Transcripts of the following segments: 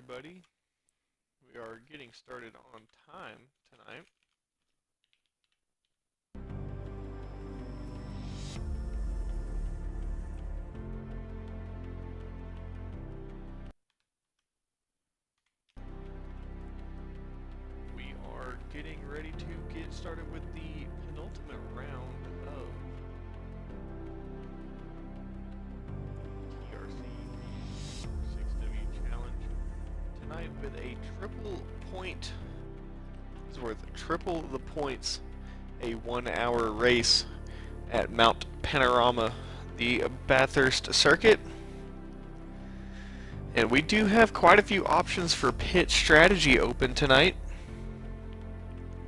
everybody. We are getting started on time tonight. We are getting ready to get started with the penultimate round of TRC BM246W challenge. Tonight with a triple point, it's worth triple the points, a 1 hour race at Mount Panorama, the Bathurst circuit. And we do have quite a few options for pit strategy open tonight.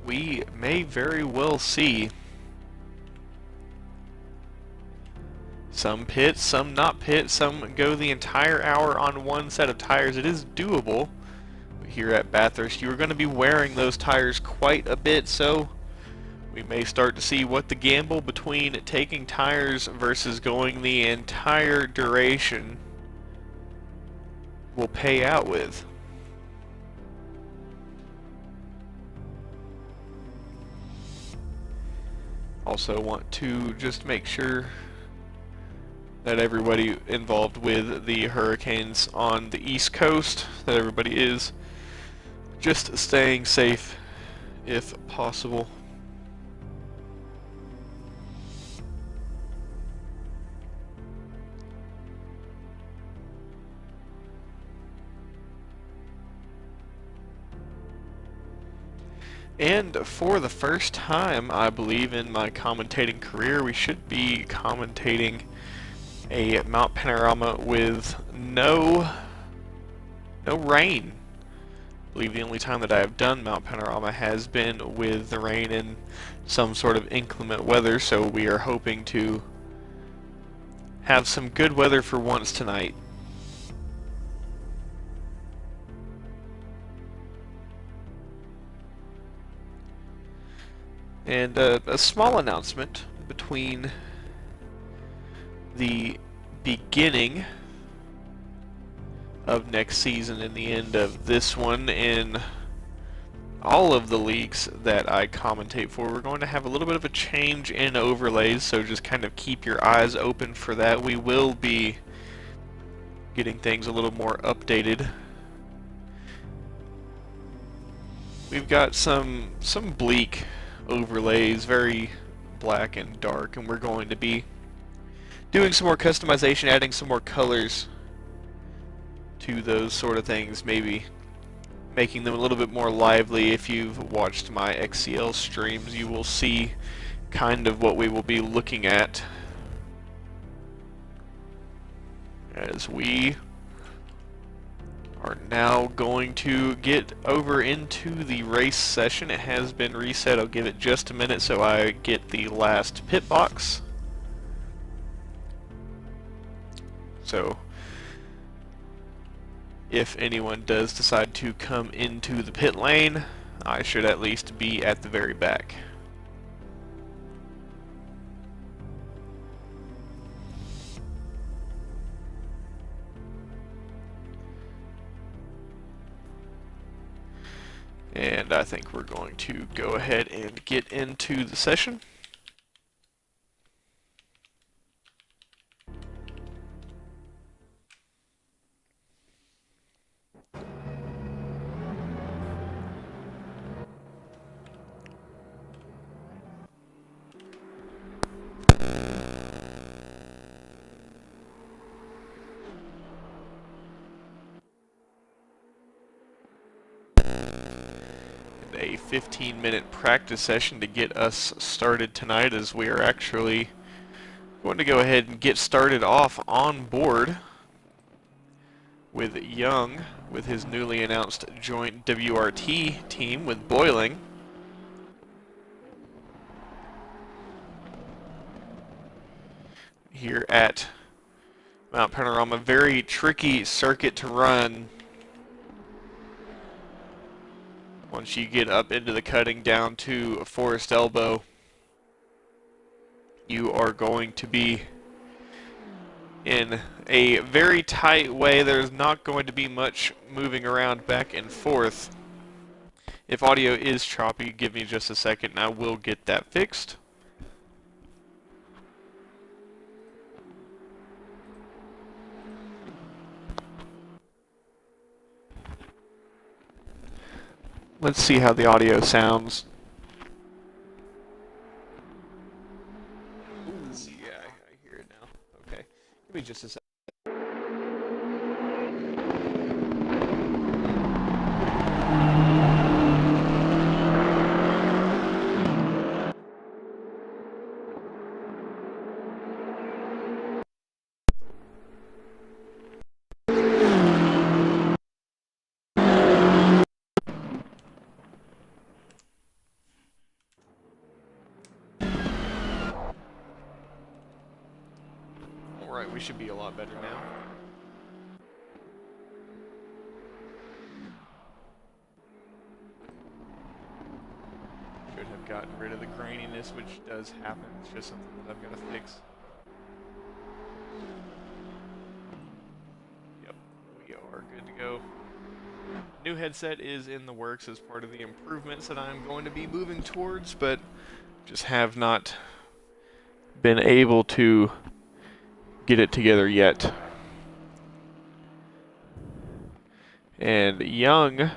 We may very well see some pit, some not pit, some go the entire hour on one set of tires. It is doable. But here at Bathurst, you are going to be wearing those tires quite a bit, so we may start to see what the gamble between taking tires versus going the entire duration will pay out with. Also want to just make sure that everybody involved with the hurricanes on the East Coast, that everybody is just staying safe if possible. And for the first time, I believe, in my commentating career, we should be commentating a Mount Panorama with no rain. I believe the only time that I have done Mount Panorama has been with the rain and some sort of inclement weather, so we are hoping to have some good weather for once tonight. And a small announcement between the beginning of next season and the end of this one. In all of the leagues that I commentate for, we're going to have a little bit of a change in overlays, so just kind of keep your eyes open for that. We will be getting things a little more updated. We've got some bleak overlays, very black and dark, and we're going to be doing some more customization, adding some more colors to those sort of things, maybe making them a little bit more lively. If you've watched my XCL streams, you will see kind of what we will be looking at as we are now going to get over into the race session. It has been reset. I'll give it just a minute so I get the last pit box. So if anyone does decide to come into the pit lane, I should at least be at the very back. And I think we're going to go ahead and get into the session. A 15-minute practice session to get us started tonight, as we are actually going to go ahead and get started off on board with Young with his newly announced joint WRT team with Boiling. Here at Mount Panorama, very tricky circuit to run. Once you get up into the cutting down to Forest Elbow, you are going to be in a very tight way. There's not going to be much moving around back and forth. If audio is choppy, give me just a second and I will get that fixed. Let's see how the audio sounds. Let's see, yeah, I hear it now. Okay, give me just a second. Alright, we should be a lot better now. Should have gotten rid of the graininess, which does happen. It's just something that I've got to fix. Yep, we are good to go. New headset is in the works as part of the improvements that I'm going to be moving towards, but just have not been able to get it together yet. And Young,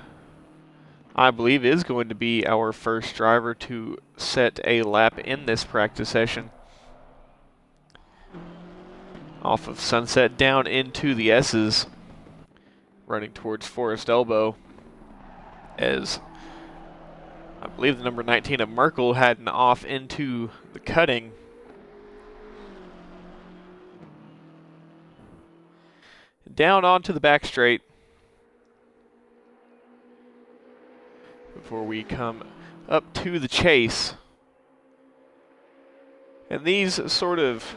I believe, is going to be our first driver to set a lap in this practice session. Off of Sunset down into the S's, running towards Forest Elbow, as I believe the number 19 of Merkel had an off into the cutting. Down onto the back straight before we come up to the chase. And these sort of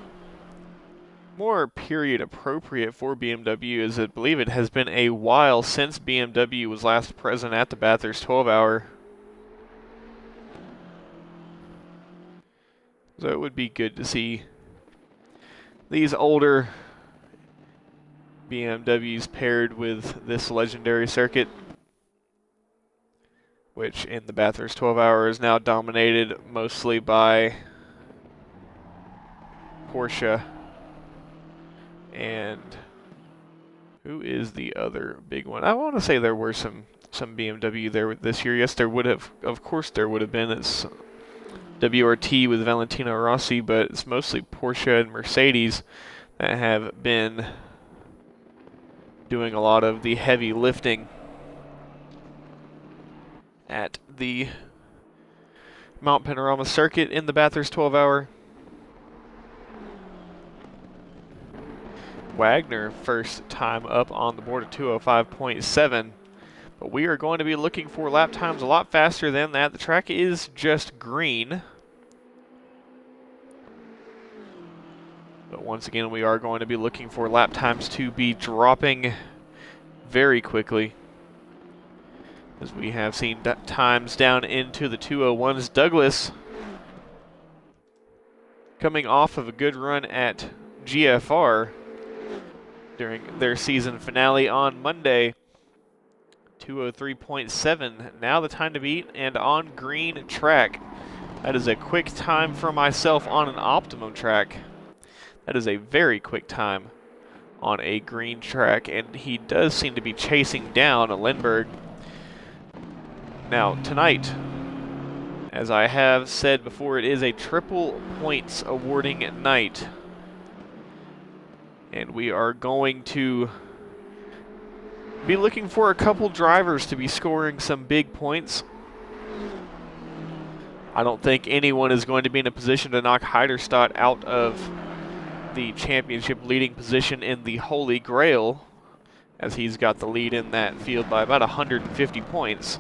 more period appropriate for BMW, as I believe it has been a while since BMW was last present at the Bathurst 12-hour. So it would be good to see these older BMWs paired with this legendary circuit, which in the Bathurst 12-hour is now dominated mostly by Porsche. And who is the other big one? I want to say there were some BMW there this year. Yes, there would have. Of course there would have been. It's WRT with Valentino Rossi, but it's mostly Porsche and Mercedes that have been doing a lot of the heavy lifting at the Mount Panorama circuit in the Bathurst 12-hour. Wagner first time up on the board at 205.7, but we are going to be looking for lap times a lot faster than that. The track is just green, but once again we are going to be looking for lap times to be dropping very quickly, as we have seen times down into the 201s. Douglas, coming off of a good run at GFR during their season finale on Monday, 203.7. Now the time to beat, and on green track. That is a quick time for myself on an optimum track. That is a very quick time on a green track, and he does seem to be chasing down Lindbergh. Now tonight, as I have said before, it is a triple points awarding night. And we are going to be looking for a couple drivers to be scoring some big points. I don't think anyone is going to be in a position to knock Heiderstadt out of the championship leading position in the Holy Grail, as he's got the lead in that field by about 150 points.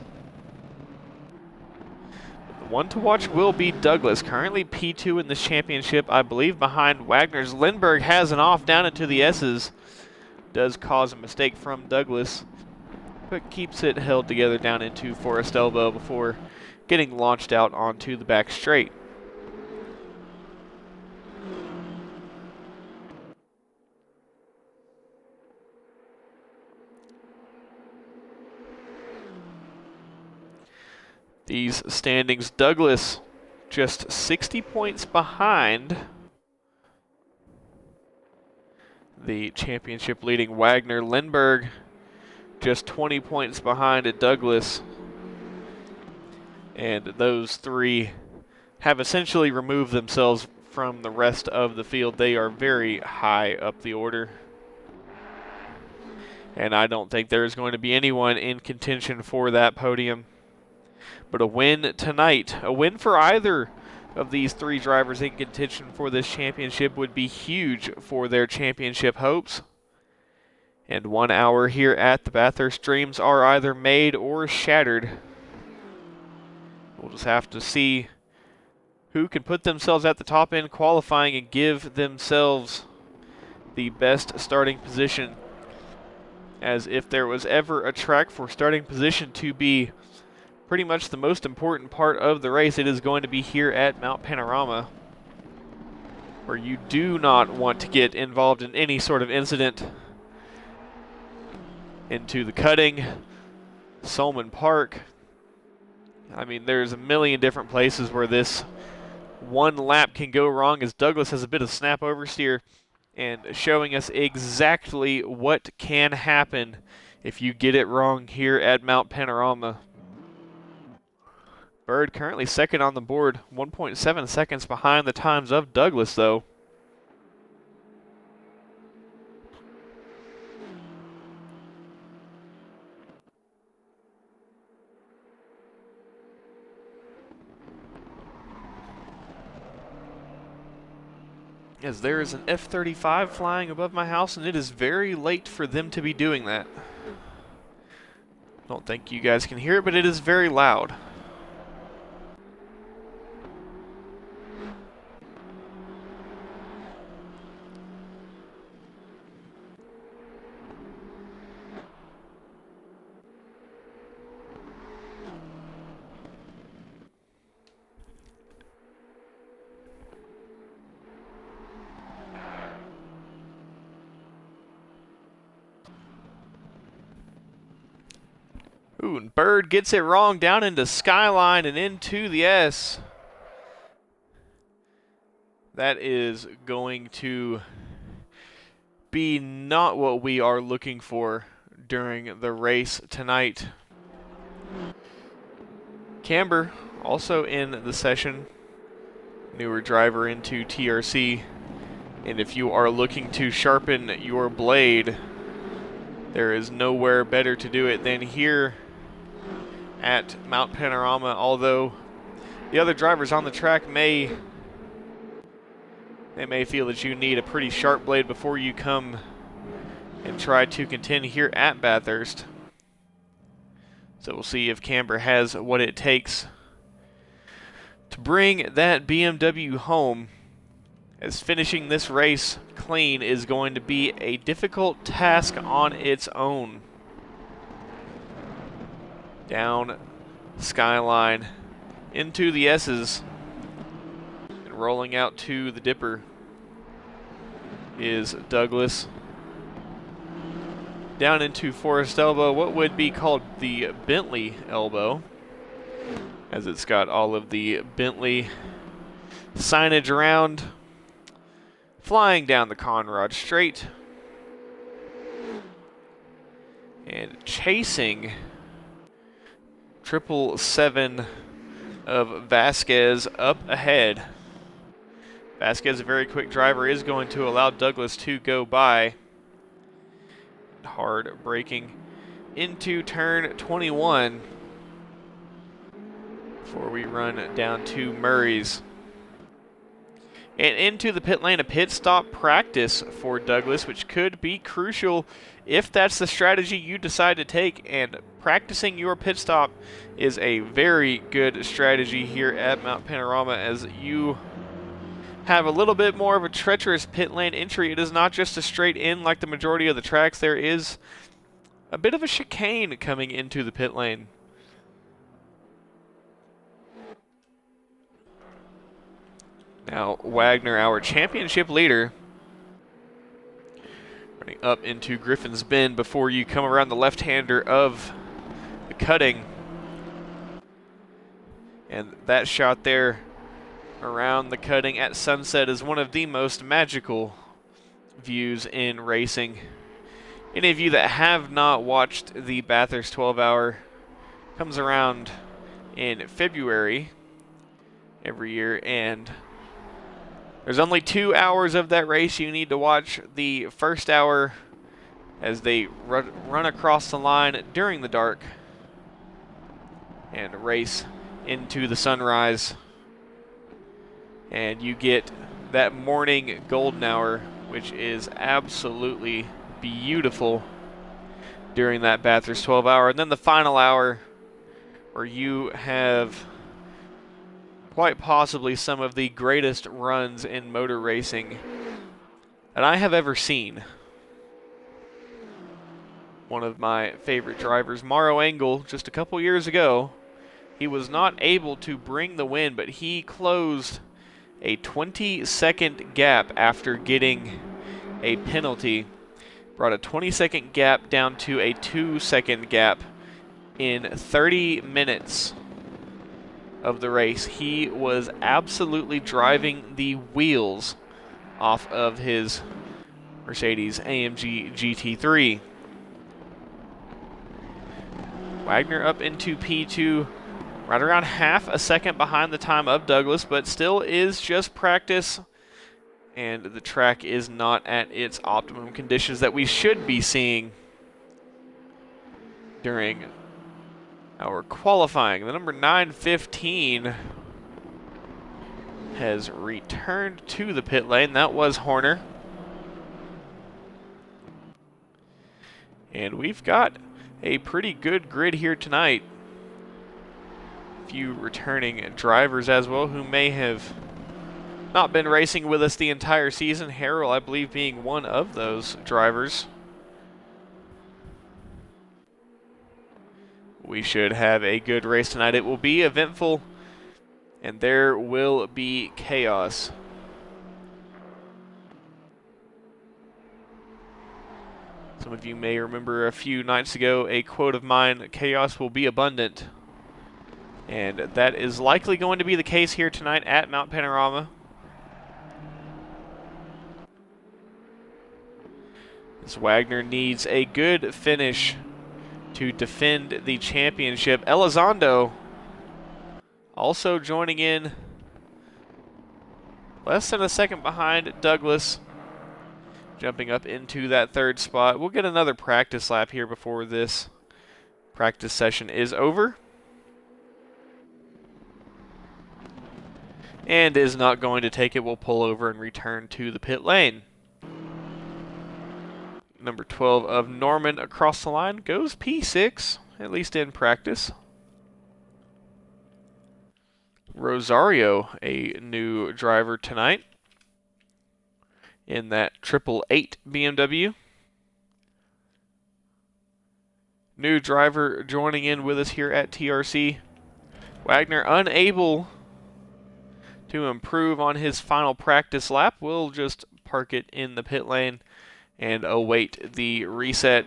The one to watch will be Douglas, currently P2 in this championship, I believe behind Wagner's. Lindbergh has an off down into the S's. Does cause a mistake from Douglas, but keeps it held together down into Forest Elbow before getting launched out onto the back straight. these standings. Douglas just 60 points behind the championship leading Wagner. Lindbergh just 20 points behind at Douglas. And those three have essentially removed themselves from the rest of the field. They are very high up the order. And I don't think there's going to be anyone in contention for that podium. But a win tonight, a win for either of these three drivers in contention for this championship would be huge for their championship hopes. And 1 hour here at the Bathurst, dreams are either made or shattered. We'll just have to see who can put themselves at the top end qualifying and give themselves the best starting position. As if there was ever a track for starting position to be pretty much the most important part of the race, it is going to be here at Mount Panorama, where you do not want to get involved in any sort of incident. Into the cutting, Solman Park. I mean, there's a million different places where this one lap can go wrong, as Douglas has a bit of snap oversteer and showing us exactly what can happen if you get it wrong here at Mount Panorama. Bird currently second on the board, 1.7 seconds behind the times of Douglas, though. As there is an F-35 flying above my house, and it is very late for them to be doing that. Don't think you guys can hear it, but it is very loud. Ooh, and Bird gets it wrong down into Skyline and into the S. That is going to be not what we are looking for during the race tonight. Camber, also in the session, newer driver into TRC. And if you are looking to sharpen your blade, there is nowhere better to do it than here at Mount Panorama, although the other drivers on the track may feel that you need a pretty sharp blade before you come and try to contend here at Bathurst. So we'll see if Camber has what it takes to bring that BMW home, as finishing this race clean is going to be a difficult task on its own. Down Skyline into the S's, and rolling out to the Dipper is Douglas. Down into Forest Elbow, what would be called the Bentley Elbow, as it's got all of the Bentley signage around. Flying down the Conrad Straight and chasing 777 of Vasquez up ahead. Vasquez, a very quick driver, is going to allow Douglas to go by. Hard braking into turn 21 before we run down to Murray's. And into the pit lane, a pit stop practice for Douglas, which could be crucial if that's the strategy you decide to take. And practicing your pit stop is a very good strategy here at Mount Panorama, as you have a little bit more of a treacherous pit lane entry. It is not just a straight in like the majority of the tracks. There is a bit of a chicane coming into the pit lane. Now, Wagner, our championship leader, running up into Griffin's Bend before you come around the left-hander of the cutting. And that shot there around the cutting at sunset is one of the most magical views in racing. Any of you that have not watched the Bathurst 12-hour, comes around in February every year, and there's only 2 hours of that race. You need to watch the first hour as they run across the line during the dark and race into the sunrise. And you get that morning golden hour, which is absolutely beautiful during that Bathurst 12-hour. And then the final hour, where you have quite possibly some of the greatest runs in motor racing that I have ever seen. One of my favorite drivers, Mauro Engel, just a couple years ago, he was not able to bring the win, but he closed a 20-second gap after getting a penalty. Brought a 20-second gap down to a 2-second gap in 30 minutes of the race. He was absolutely driving the wheels off of his Mercedes AMG GT3. Wagner up into P2, right around half a second behind the time of Douglas, but still is just practice, and the track is not at its optimum conditions that we should be seeing during our qualifying. The number 915 has returned to the pit lane. That was Horner. And we've got a pretty good grid here tonight. A few returning drivers as well who may have not been racing with us the entire season. Harrell, I believe, being one of those drivers. We should have a good race tonight. It will be eventful, and there will be chaos. Some of you may remember a few nights ago a quote of mine, "Chaos will be abundant." And that is likely going to be the case here tonight at Mount Panorama. As Wagner needs a good finish to defend the championship. Elizondo also joining in, less than a second behind Douglas, jumping up into that third spot. We'll get another practice lap here before this practice session is over. And is not going to take it. We'll pull over and return to the pit lane. Number 12 of Norman across the line goes P6, at least in practice. Rosario, a new driver tonight in that 888 BMW. New driver joining in with us here at TRC. Wagner unable to improve on his final practice lap. We'll just park it in the pit lane and await the reset.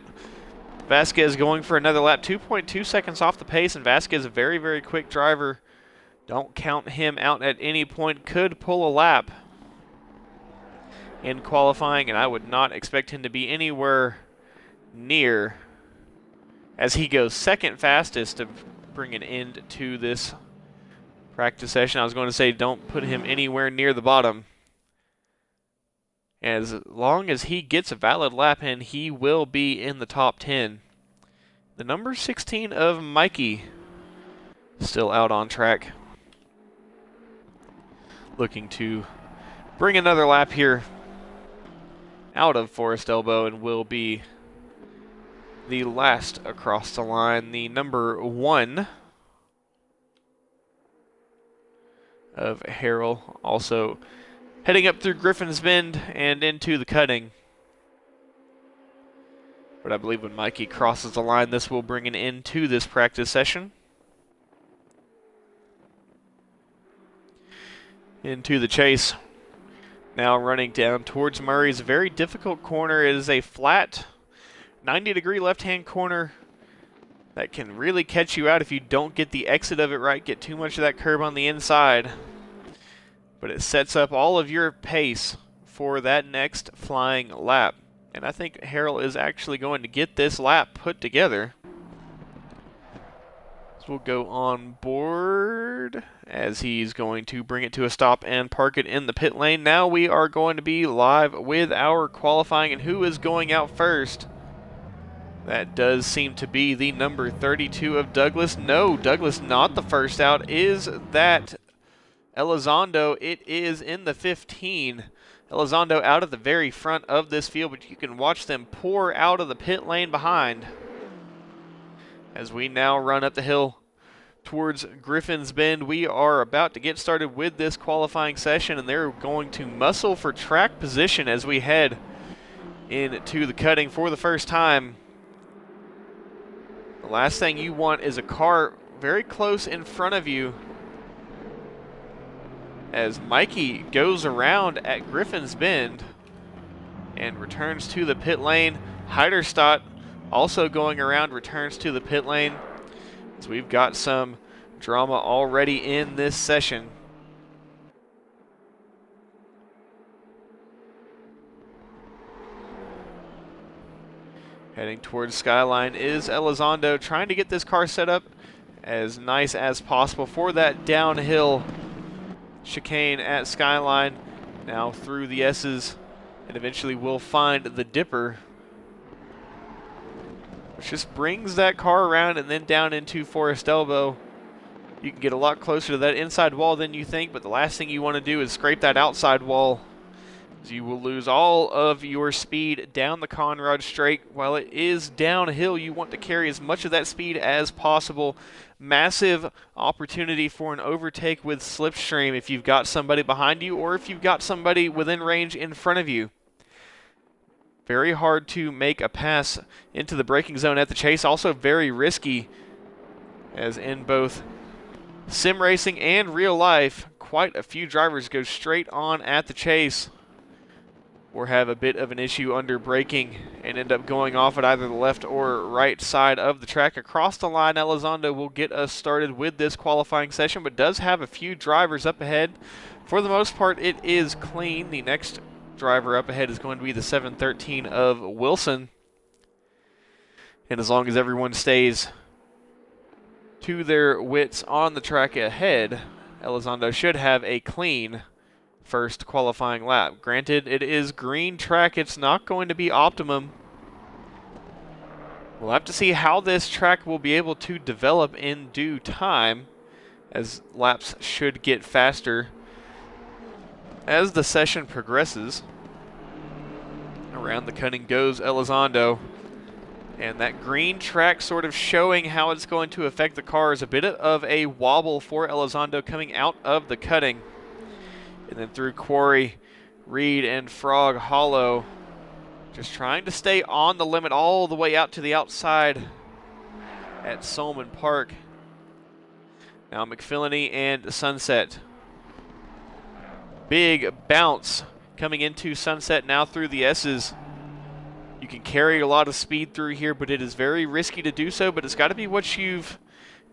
Vasquez going for another lap, 2.2 seconds off the pace, and Vasquez, a very, very quick driver. Don't count him out at any point. Could pull a lap in qualifying, and I would not expect him to be anywhere near, as he goes second fastest, to bring an end to this practice session. I was going to say don't put him anywhere near the bottom. As long as he gets a valid lap in, he will be in the top 10. The number 16 of Mikey still out on track, looking to bring another lap here out of Forest Elbow, and will be the last across the line. The number 1 of Harrell also heading up through Griffin's Bend and into the cutting. But I believe when Mikey crosses the line, this will bring an end to this practice session. Into the chase. Now running down towards Murray's very difficult corner. It is a flat 90-degree left-hand corner that can really catch you out if you don't get the exit of it right, get too much of that curb on the inside. But it sets up all of your pace for that next flying lap. And I think Harrell is actually going to get this lap put together. So we'll go on board as he's going to bring it to a stop and park it in the pit lane. Now we are going to be live with our qualifying, and who is going out first? That does seem to be the number 32 of Douglas. No, Douglas not the first out. Is that Elizondo? It is in the 15. Elizondo out at the very front of this field, but you can watch them pour out of the pit lane behind as we now run up the hill towards Griffin's Bend. We are about to get started with this qualifying session, and they're going to muscle for track position as we head into the cutting for the first time. The last thing you want is a car very close in front of you as Mikey goes around at Griffin's Bend and returns to the pit lane. Heiderstadt also going around, returns to the pit lane. So we've got some drama already in this session. Heading towards Skyline is Elizondo, trying to get this car set up as nice as possible for that downhill chicane at Skyline. Now through the S's, and eventually we'll find the dipper, which just brings that car around and then down into Forest Elbow. You can get a lot closer to that inside wall than you think, but the last thing you want to do is scrape that outside wall, as you will lose all of your speed down the Conrad Straight. While it is downhill, you want to carry as much of that speed as possible. Massive opportunity for an overtake with slipstream if you've got somebody behind you or if you've got somebody within range in front of you. Very hard to make a pass into the braking zone at the chase. Also very risky, as in both sim racing and real life, quite a few drivers go straight on at the chase or have a bit of an issue under braking and end up going off at either the left or right side of the track. Across the line, Elizondo will get us started with this qualifying session, but does have a few drivers up ahead. For the most part, it is clean. The next driver up ahead is going to be the 713 of Wilson. And as long as everyone stays to their wits on the track ahead, Elizondo should have a clean first qualifying lap. Granted, it is green track. It's not going to be optimum. We'll have to see how this track will be able to develop in due time, as laps should get faster as the session progresses. Around the cutting goes Elizondo, and that green track sort of showing how it's going to affect the cars. A bit of a wobble for Elizondo coming out of the cutting. And then through Quarry, Reed, and Frog Hollow, just trying to stay on the limit all the way out to the outside at Solman Park. Now McPhillany and Sunset. Big bounce coming into Sunset now through the S's. You can carry a lot of speed through here, but it is very risky to do so, but it's got to be what you've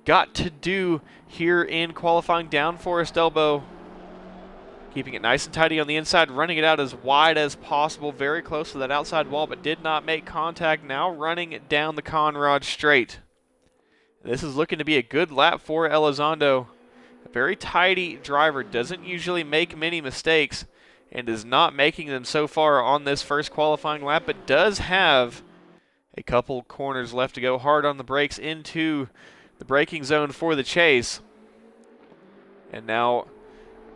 got to do here in qualifying. Down Forest Elbow. Keeping it nice and tidy on the inside, running it out as wide as possible, very close to that outside wall, but did not make contact. Now running down the Conrad Straight. This is looking to be a good lap for Elizondo. A very tidy driver, doesn't usually make many mistakes, and is not making them so far on this first qualifying lap, but does have a couple corners left to go. Hard on the brakes into the braking zone for the chase. And now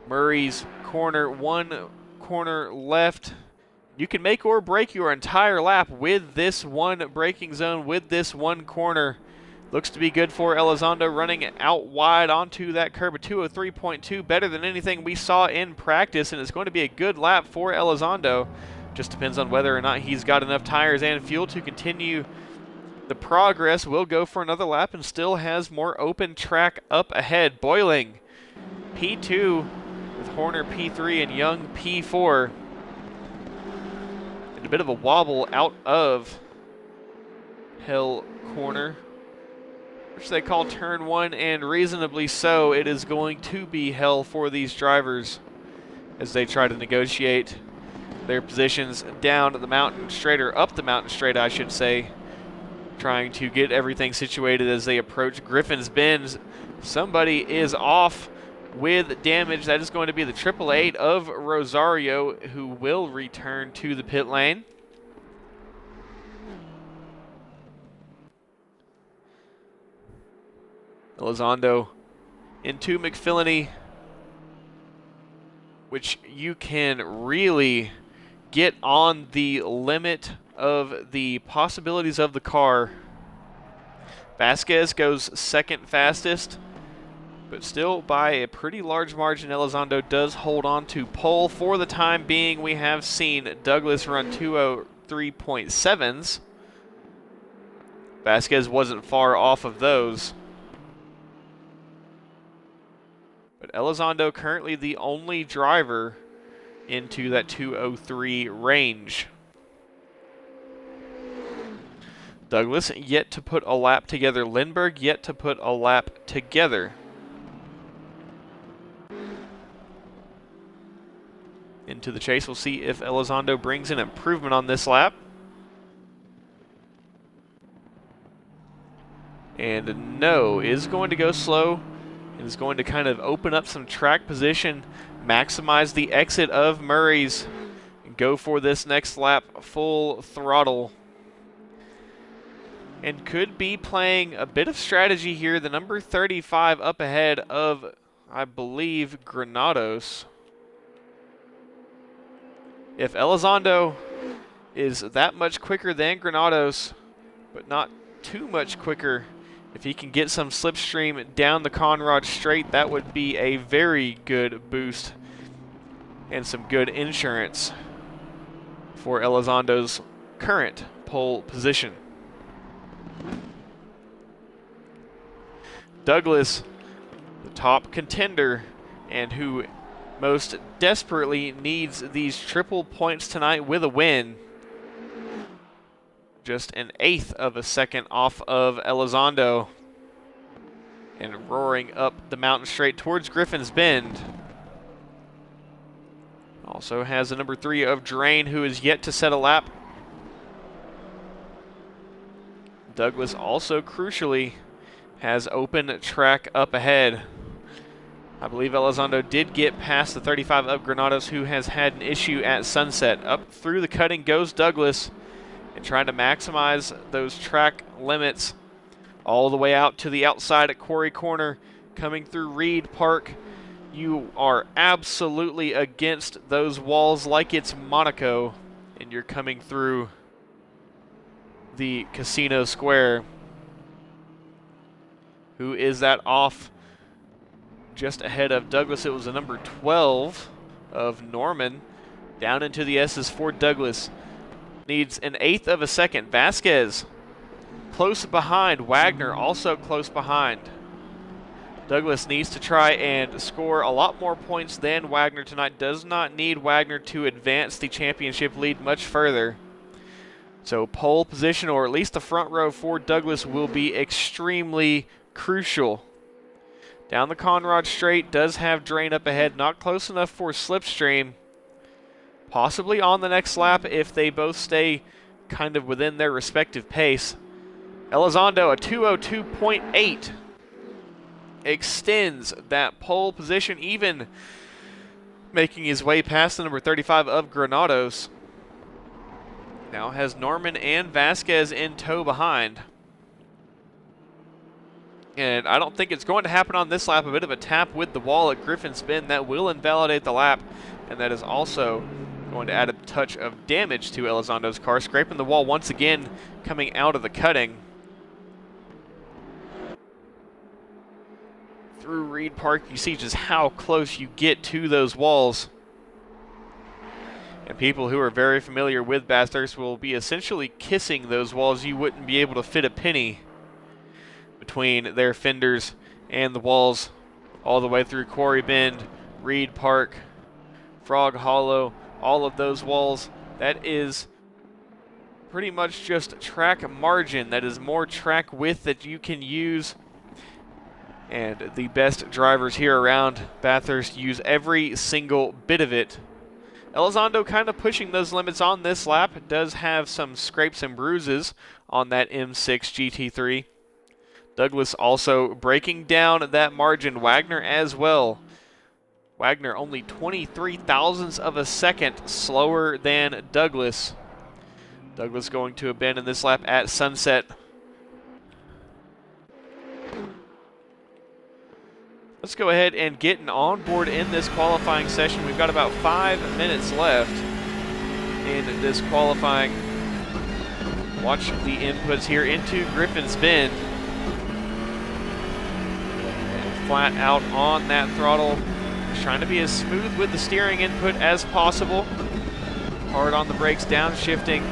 Murray's corner, one corner left. You can make or break your entire lap with this one braking zone, with this one corner. Looks to be good for Elizondo, running out wide onto that curb. A 203.2, better than anything we saw in practice, and it's going to be a good lap for Elizondo. Just depends on whether or not he's got enough tires and fuel to continue the progress. Will go for another lap and still has more open track up ahead. Boiling P2 with Horner P3 and Young P4. And a bit of a wobble out of Hill Corner. which they call turn 1, and reasonably so. It is going to be hell for these drivers as they try to negotiate their positions down the mountain straight, or up the mountain straight, I should say, trying to get everything situated as they approach Griffin's Bend. Somebody is off with damage. That is going to be the 888 of Rosario, who will return to the pit lane. Elizondo into McPhillany, which you can really get on the limit of the possibilities of the car. Vasquez goes second fastest, but still by a pretty large margin. Elizondo does hold on to pole for the time being. We have seen Douglas run 203.7s. Vasquez wasn't far off of those. But Elizondo currently the only driver into that 203 range. Douglas yet to put a lap together. Lindbergh yet to put a lap together. Into the chase. We'll see if Elizondo brings an improvement on this lap. And no, is going to go slow. And is going to kind of open up some track position, maximize the exit of Murray's, and go for this next lap full throttle. And could be playing a bit of strategy here. The number 35 up ahead of, I believe, Granados. If Elizondo is that much quicker than Granados, but not too much quicker, if he can get some slipstream down the Conrad straight, that would be a very good boost and some good insurance for Elizondo's current pole position. Douglas, the top contender, and who most desperately needs these triple points tonight with a win. Just an eighth of a second off of Elizondo, and roaring up the mountain straight towards Griffin's Bend. Also has the number 3 of Drain, who is yet to set a lap. Douglas also crucially has open track up ahead. I believe Elizondo did get past the 35 of Granados, who has had an issue at Sunset. Up through the cutting goes Douglas, and trying to maximize those track limits all the way out to the outside at Quarry Corner. Coming through Reed Park, you are absolutely against those walls like it's Monaco, and you're coming through the Casino Square. Who is that off just ahead of Douglas? It was the number 12 of Norman. Down into the S's for Douglas. Needs an eighth of a second. Vasquez close behind. Wagner also close behind. Douglas needs to try and score a lot more points than Wagner tonight. Does not need Wagner to advance the championship lead much further. So pole position, or at least the front row for Douglas, will be extremely crucial. Down the Conrad straight, does have Drain up ahead. Not close enough for Slipstream. Possibly on the next lap if they both stay kind of within their respective pace. Elizondo, a 202.8, extends that pole position, even making his way past the number 35 of Granados. Now has Norman and Vasquez in tow behind. And I don't think it's going to happen on this lap. A bit of a tap with the wall at Griffin's Bend. That will invalidate the lap, and that is also going to add a touch of damage to Elizondo's car. Scraping the wall once again, coming out of the cutting. Through Reed Park, you see just how close you get to those walls. And people who are very familiar with Bathurst will be essentially kissing those walls. You wouldn't be able to fit a penny between their fenders and the walls all the way through Quarry Bend, Reed Park, Frog Hollow, all of those walls. That is pretty much just track margin. That is more track width that you can use And the best drivers here around Bathurst use every single bit of it. Elizondo kind of pushing those limits on this lap. It does have some scrapes and bruises on that M6 GT3. Douglas also breaking down that margin. Wagner as well. Wagner only 23 thousandths of a second slower than Douglas. Douglas going to abandon this lap at sunset. Let's go ahead and get an onboard in this qualifying session. We've got about 5 minutes left in this qualifying. Watch the inputs here into Griffin's Bend. And flat out on that throttle. Just trying to be as smooth with the steering input as possible. Hard on the brakes, downshifting.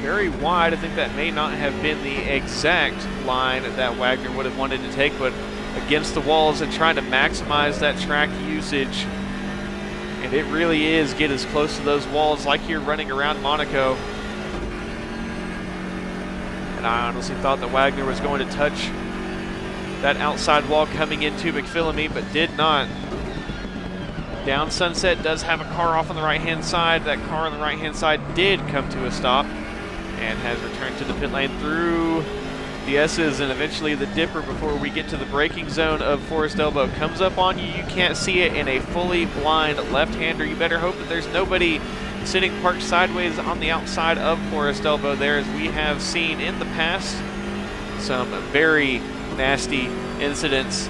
Very wide. I think that may not have been the exact line that Wagner would have wanted to take, but against the walls and trying to maximize that track usage. And it really is get as close to those walls like you're running around Monaco. And I honestly thought that Wagner was going to touch that outside wall coming into McPhillamy, but did not. Down Sunset does have a car off on the right-hand side. That car on the right-hand side did come to a stop and has returned to the pit lane through the S's and eventually the dipper before we get to the braking zone of Forest Elbow. Comes up on you. You can't see it in a fully blind left-hander. You better hope that there's nobody sitting parked sideways on the outside of Forest Elbow there, as we have seen in the past some very nasty incidents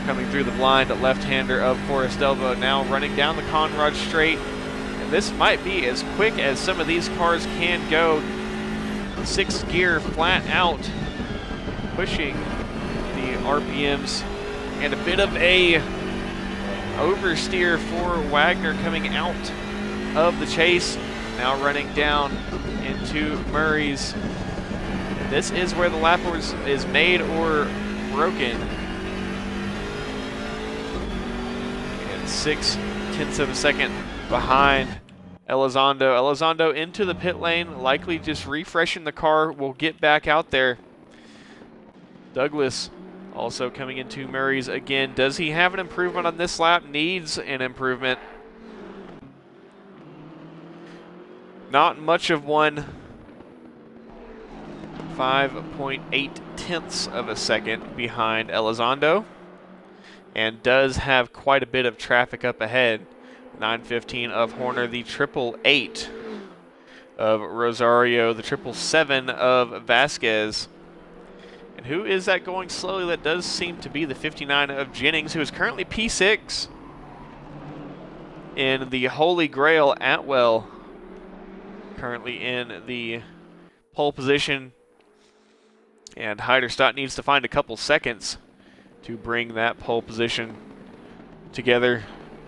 coming through the blind left-hander of Forest Elbow. Now running down the Conrad Straight. And this might be as quick as some of these cars can go. 6th gear flat out, pushing the RPMs, and a bit of a oversteer for Wagner coming out of the chase. Now running down into Murray's. This is where the lap is made or broken. And 0.6 of a second behind Elizondo. Elizondo into the pit lane, likely just refreshing the car. Will get back out there. Douglas also coming into Murray's again. Does he have an improvement on this lap? Needs an improvement. Not much of one. 5.8 of a second behind Elizondo. And does have quite a bit of traffic up ahead. 915 of Horner, the 888 of Rosario, the 777 of Vasquez. And who is that going slowly? That does seem to be the 59 of Jennings, who is currently P6 in the Holy Grail. Atwell currently in the pole position. And Heiderstadt needs to find a couple seconds to bring that pole position together.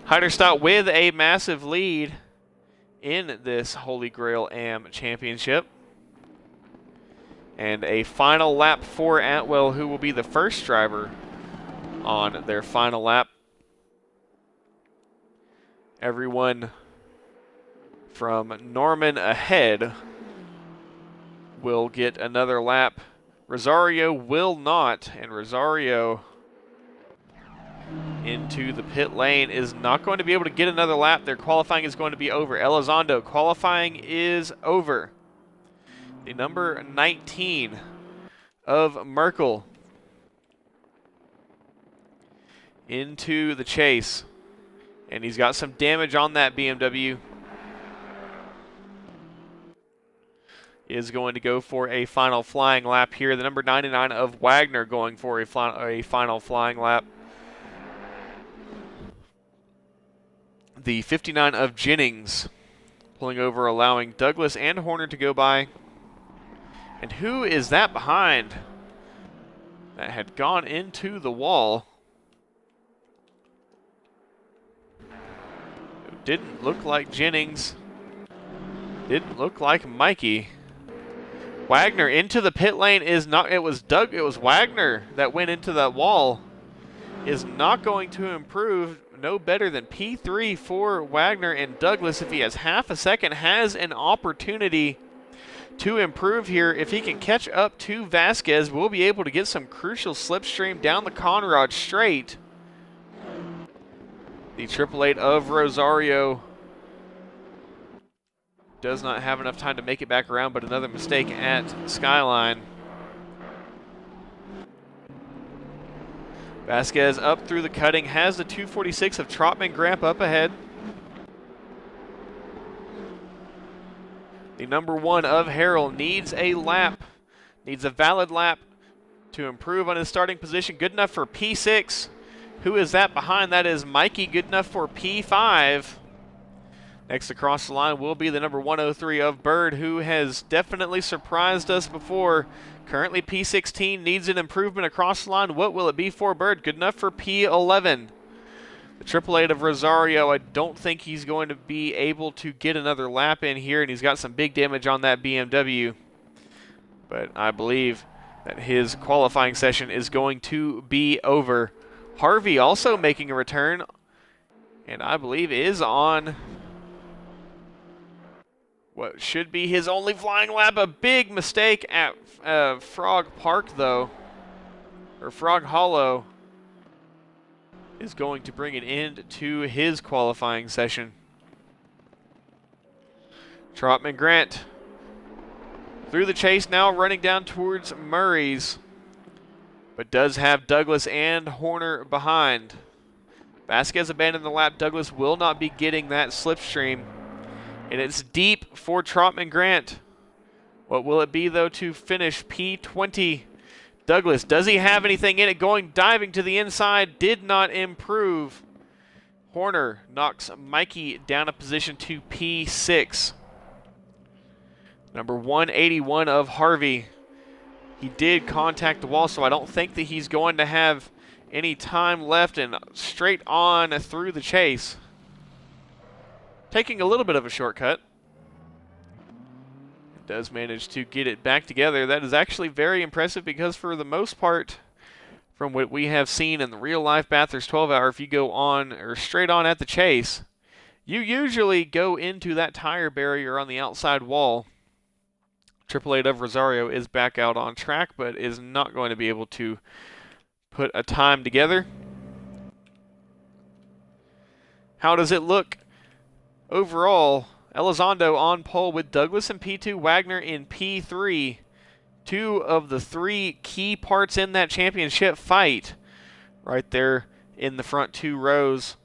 Heiderstadt with a massive lead in this Holy Grail AM Championship. And a final lap for Atwell, who will be the first driver on their final lap. Everyone from Norman ahead will get another lap. Rosario will not, and Rosario into the pit lane is not going to be able to get another lap. Their qualifying is going to be over. Elizondo, qualifying is over. The number 19 of Merkel into the chase. And he's got some damage on that BMW. Is going to go for a final flying lap here. The number 99 of Wagner going for a final flying lap. The 59 of Jennings pulling over, allowing Douglas and Horner to go by. And who is that behind? That had gone into the wall. It didn't look like Jennings. Didn't look like Mikey. Wagner into the pit lane is not, it was Wagner that went into that wall. Is not going to improve. No better than P3 for Wagner, and Douglas, if he has half a second, has an opportunity to improve here. If he can catch up to Vasquez, we'll be able to get some crucial slipstream down the Conrod straight. The 888 of Rosario does not have enough time to make it back around, but another mistake at Skyline. Vasquez up through the cutting, has the 246 of Trotman Gramp up ahead. The number 1 of Harrell needs a lap, needs a valid lap to improve on his starting position. Good enough for P6. Who is that behind? That is Mikey, good enough for P5. Next across the line will be the number 103 of Bird, who has definitely surprised us before. Currently P16 needs an improvement across the line. What will it be for Bird? Good enough for P11. The 888 of Rosario, I don't think he's going to be able to get another lap in here, and he's got some big damage on that BMW. But I believe that his qualifying session is going to be over. Harvey also making a return, and I believe is on what should be his only flying lap. A big mistake at Frog Park, though, or Frog Hollow, is going to bring an end to his qualifying session. Trotman Grant through the chase now, running down towards Murray's, but does have Douglas and Horner behind. Vasquez abandoned the lap. Douglas will not be getting that slipstream, and it's deep for Trotman Grant. What will it be, though, to finish P20? Douglas, does he have anything in it? Diving to the inside, did not improve. Horner knocks Mikey down a position to P6. Number 181 of Harvey. He did contact the wall, so I don't think that he's going to have any time left, and straight on through the chase. Taking a little bit of a shortcut. Does manage to get it back together. That is actually very impressive, because for the most part, from what we have seen in the real life Bathurst 12 hour, if you go on or straight on at the chase, you usually go into that tire barrier on the outside wall. 888 of Rosario is back out on track, but is not going to be able to put a time together. How does it look overall? Elizondo on pole with Douglas in P2, Wagner in P3. 2 of the 3 key parts in that championship fight right there in the front 2 rows.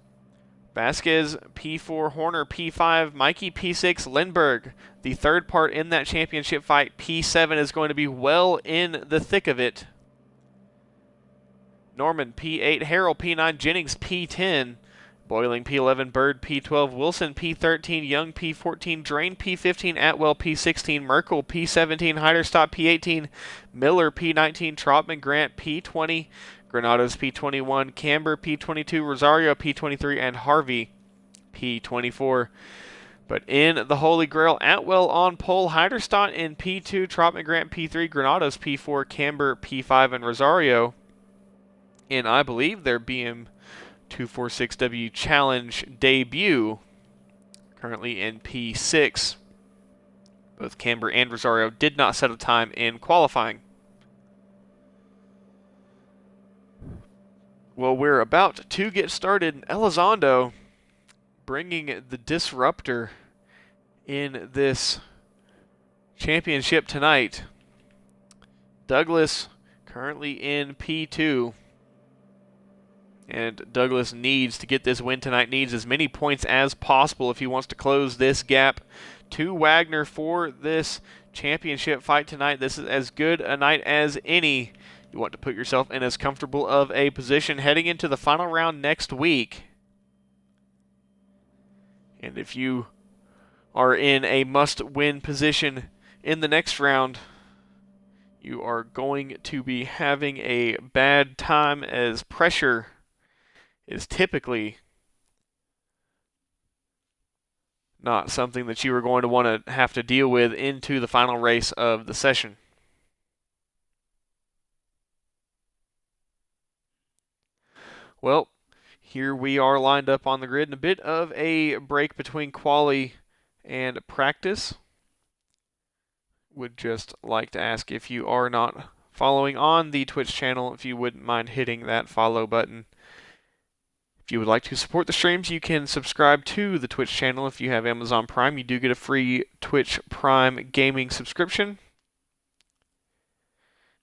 Vasquez P4, Horner P5, Mikey P6, Lindbergh, the 3rd part in that championship fight, P7, is going to be well in the thick of it. Norman P8, Harrell P9, Jennings P10, Boiling P11, Bird P12, Wilson P13, Young P14, Drain P15, Atwell P16, Merkel P17, Heiderstadt P18, Miller P19, Trotman Grant P20, Granados P21, Camber P22, Rosario P23, and Harvey P24. But in the Holy Grail, Atwell on pole, Heiderstadt in P2, Trotman Grant P3, Granados P4, Camber P5, and Rosario in, I believe, their BM246W Challenge debut, currently in P6. Both Camber and Rosario did not set a time in qualifying. Well, we're about to get started. Elizondo bringing the disruptor in this championship tonight. Douglas currently in P2. And Douglas needs to get this win tonight, needs as many points as possible if he wants to close this gap to Wagner for this championship fight tonight. This is as good a night as any. You want to put yourself in as comfortable of a position heading into the final round next week. And if you are in a must-win position in the next round, you are going to be having a bad time, as pressure is typically not something that you are going to want to have to deal with into the final race of the session. Well, here we are lined up on the grid, and a bit of a break between quali and practice. would just like to ask, if you are not following on the Twitch channel, if you wouldn't mind hitting that follow button. If you would like to support the streams, you can subscribe to the Twitch channel. If you have Amazon Prime, you do get a free Twitch Prime gaming subscription.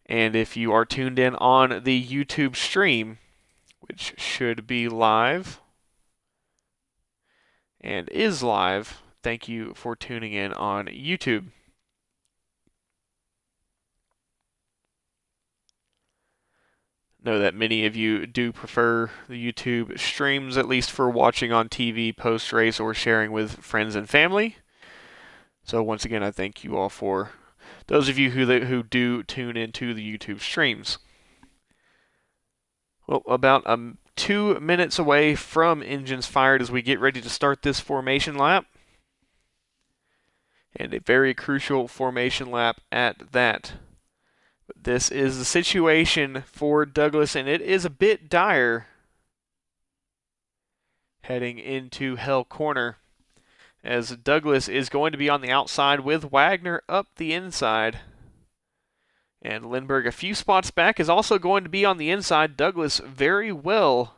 And if you are tuned in on the YouTube stream, which should be live and is live, thank you for tuning in on YouTube. Know that many of you do prefer the YouTube streams, at least for watching on TV post-race or sharing with friends and family. So once again, I thank you all for those of you who do tune into the YouTube streams. Well, about 2 minutes away from engines fired as we get ready to start this formation lap. And a very crucial formation lap at that. But this is the situation for Douglas, and it is a bit dire heading into Hell Corner, as Douglas is going to be on the outside with Wagner up the inside. And Lindbergh, a few spots back, is also going to be on the inside. Douglas very well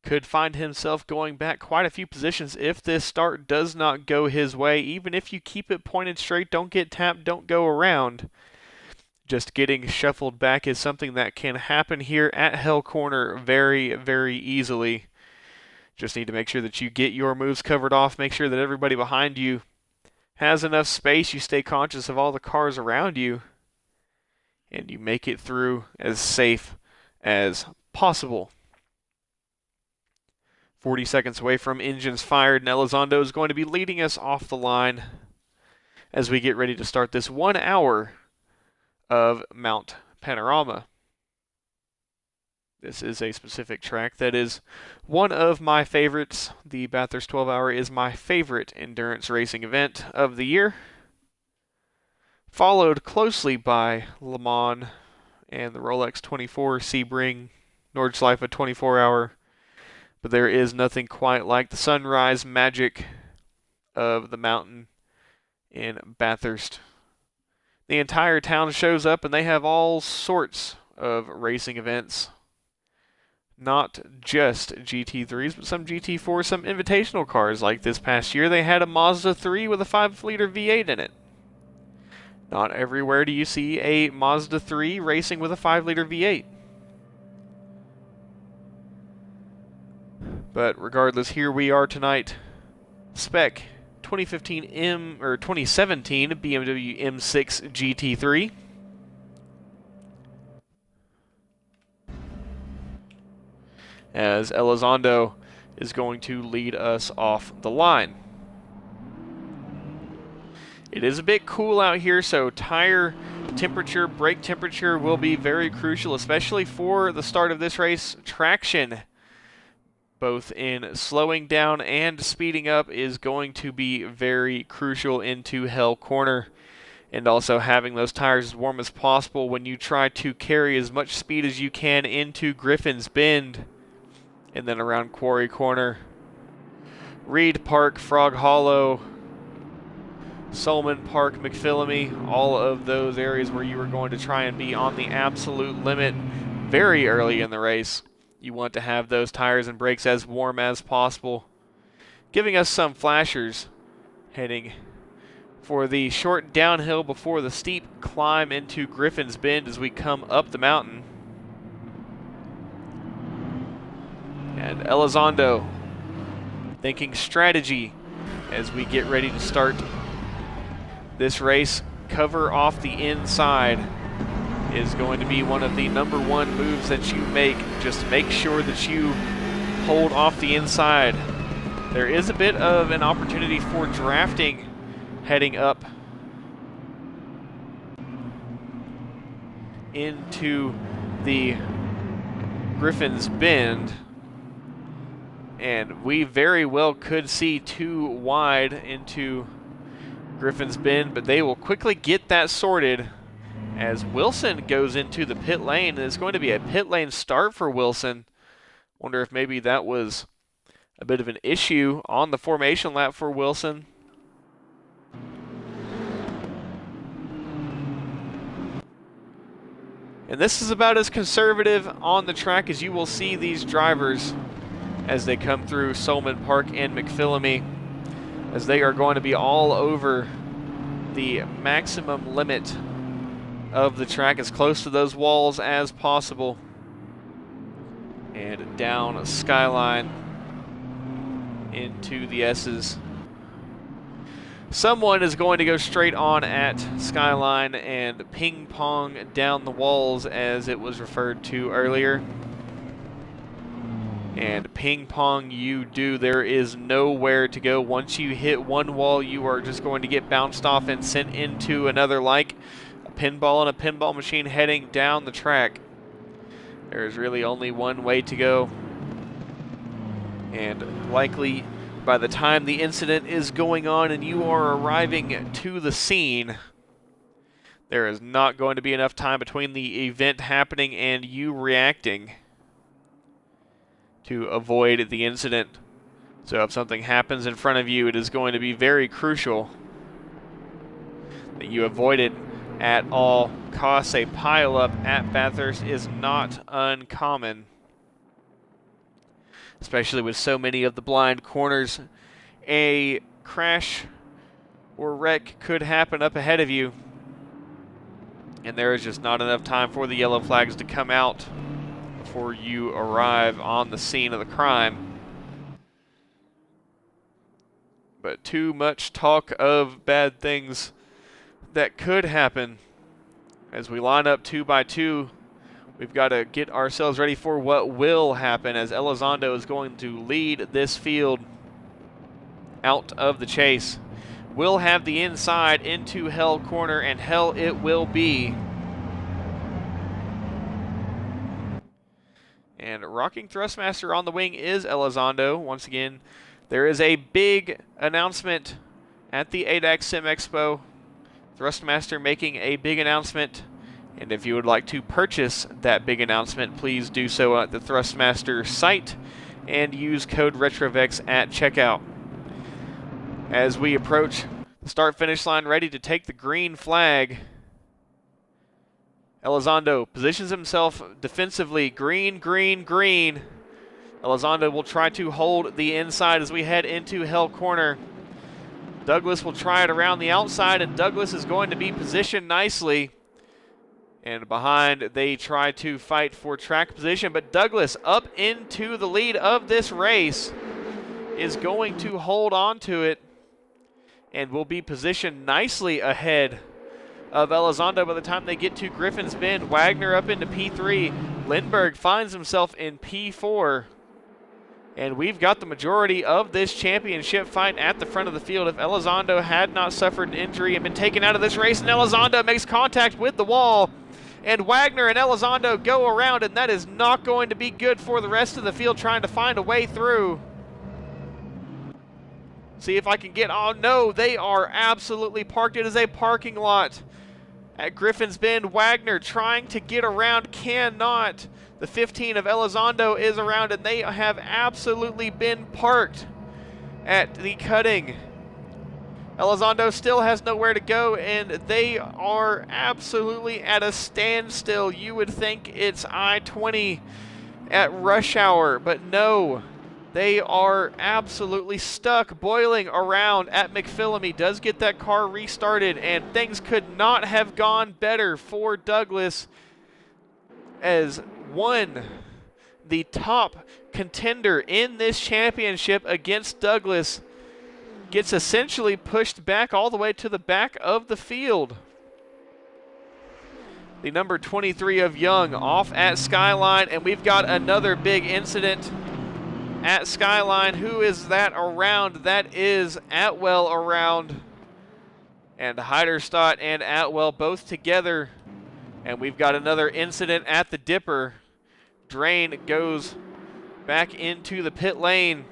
could find himself going back quite a few positions if this start does not go his way. Even if you keep it pointed straight, don't get tapped, don't go around. Just getting shuffled back is something that can happen here at Hell Corner very, very easily. Just need to make sure that you get your moves covered off, make sure that everybody behind you has enough space, you stay conscious of all the cars around you, and you make it through as safe as possible. 40 seconds away from engines fired, and Elizondo is going to be leading us off the line as we get ready to start this 1 hour of Mount Panorama. This is a specific track that is one of my favorites. The Bathurst 12 Hour is my favorite endurance racing event of the year, followed closely by Le Mans and the Rolex 24 Sebring Nordschleife 24 Hour. But there is nothing quite like the sunrise magic of the mountain in Bathurst. The entire town shows up and they have all sorts of racing events. Not just GT3s, but some GT4s, some invitational cars. Like this past year, they had a Mazda 3 with a 5-liter V8 in it. Not everywhere do you see a Mazda 3 racing with a 5-liter V8. But regardless, here we are tonight. Spec 2017 BMW M6 GT3. As Elizondo is going to lead us off the line. It is a bit cool out here, so tire temperature, brake temperature will be very crucial, especially for the start of this race. Traction, both in slowing down and speeding up, is going to be very crucial into Hell Corner. And also having those tires as warm as possible when you try to carry as much speed as you can into Griffin's Bend. And then around Quarry Corner, Reed Park, Frog Hollow, Solomon Park, McPhillamy, all of those areas where you are going to try and be on the absolute limit very early in the race. You want to have those tires and brakes as warm as possible, giving us some flashers heading for the short downhill before the steep climb into Griffin's Bend as we come up the mountain. And Elizondo thinking strategy as we get ready to start this race. Cover off the inside is going to be one of the #1 moves that you make. Just make sure that you hold off the inside. There is a bit of an opportunity for drafting heading up into the Griffin's Bend. And we very well could see too wide into Griffin's Bend, but they will quickly get that sorted as Wilson goes into the pit lane. It's going to be a pit lane start for Wilson. Wonder if maybe that was a bit of an issue on the formation lap for Wilson. And this is about as conservative on the track as you will see these drivers as they come through Solman Park and McPhillamy, as they are going to be all over the maximum limit of the track, as close to those walls as possible. And down Skyline into the S's. Someone is going to go straight on at Skyline and ping pong down the walls, as it was referred to earlier. And ping pong you do. There is nowhere to go. Once you hit one wall, you are just going to get bounced off and sent into another, like a pinball and a pinball machine heading down the track. There is really only one way to go. And likely by the time the incident is going on and you are arriving to the scene, there is not going to be enough time between the event happening and you reacting to avoid the incident. So if something happens in front of you, it is going to be very crucial that you avoid it at all costs. A pile-up at Bathurst is not uncommon, especially with so many of the blind corners. A crash or wreck could happen up ahead of you, and there is just not enough time for the yellow flags to come out before you arrive on the scene of the crime. But too much talk of bad things that could happen. As we line up 2 by 2, we've got to get ourselves ready for what will happen, as Elizondo is going to lead this field out of the chase. We'll have the inside into hell corner, and hell it will be. And rocking Thrustmaster on the wing is Elizondo. Once again, there is a big announcement at the ADAC Sim Expo. Thrustmaster making a big announcement. And if you would like to purchase that big announcement, please do so at the Thrustmaster site and use code RETROVEX at checkout. As we approach the start-finish line, ready to take the green flag, Elizondo positions himself defensively. Green, green, green. Elizondo will try to hold the inside as we head into hell corner. Douglas will try it around the outside, and Douglas is going to be positioned nicely. And behind, they try to fight for track position, but Douglas, up into the lead of this race, is going to hold on to it and will be positioned nicely ahead of Elizondo by the time they get to Griffin's Bend. Wagner up into P3. Lindbergh finds himself in P4. And we've got the majority of this championship fight at the front of the field. If Elizondo had not suffered an injury and been taken out of this race, and Elizondo makes contact with the wall, and Wagner and Elizondo go around, and that is not going to be good for the rest of the field trying to find a way through. See if I can get, oh no, they are absolutely parked. It is a parking lot at Griffin's Bend. Wagner trying to get around, cannot. The 15 of Elizondo is around, and they have absolutely been parked at the cutting. Elizondo still has nowhere to go, and they are absolutely at a standstill. You would think it's I-20 at rush hour, but no. They are absolutely stuck, boiling around at McPhillamy. Does get that car restarted, and things could not have gone better for Douglas, as one, the top contender in this championship against Douglas, gets essentially pushed back all the way to the back of the field. The number 23 of Young off at Skyline, and we've got another big incident at Skyline. Who is that around? That is Atwell around, and Heiderstadt and Atwell both together. And we've got another incident at the Dipper. Drain goes back into the pit lane,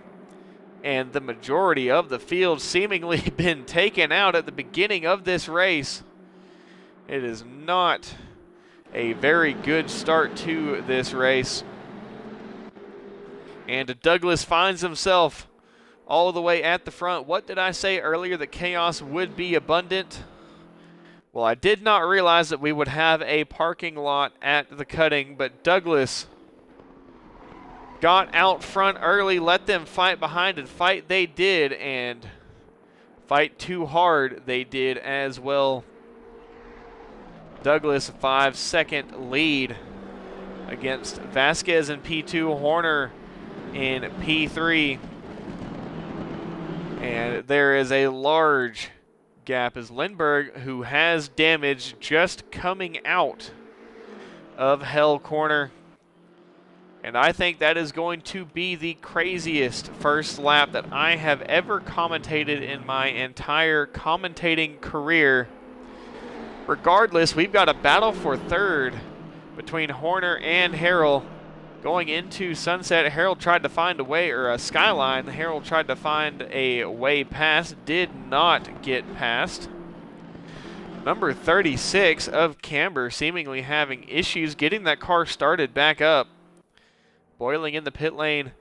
and the majority of the field seemingly been taken out at the beginning of this race. It is not a very good start to this race. And Douglas finds himself all the way at the front. What did I say earlier? That chaos would be abundant. Well, I did not realize that we would have a parking lot at the cutting, but Douglas got out front early, let them fight behind, and fight they did, and fight too hard they did as well. Douglas, 5-second lead against Vasquez in P2, Horner in P3. And there is a large gap as Lindbergh, who has damage, just coming out of Hell Corner. And I think that is going to be the craziest first lap that I have ever commentated in my entire commentating career. Regardless, we've got a battle for third between Horner and Harrell. Going into Sunset, Harold tried to find a way, or a Skyline. Harold tried to find a way past, did not get past. Number 36 of Camber seemingly having issues getting that car started back up. Boiling in the pit lane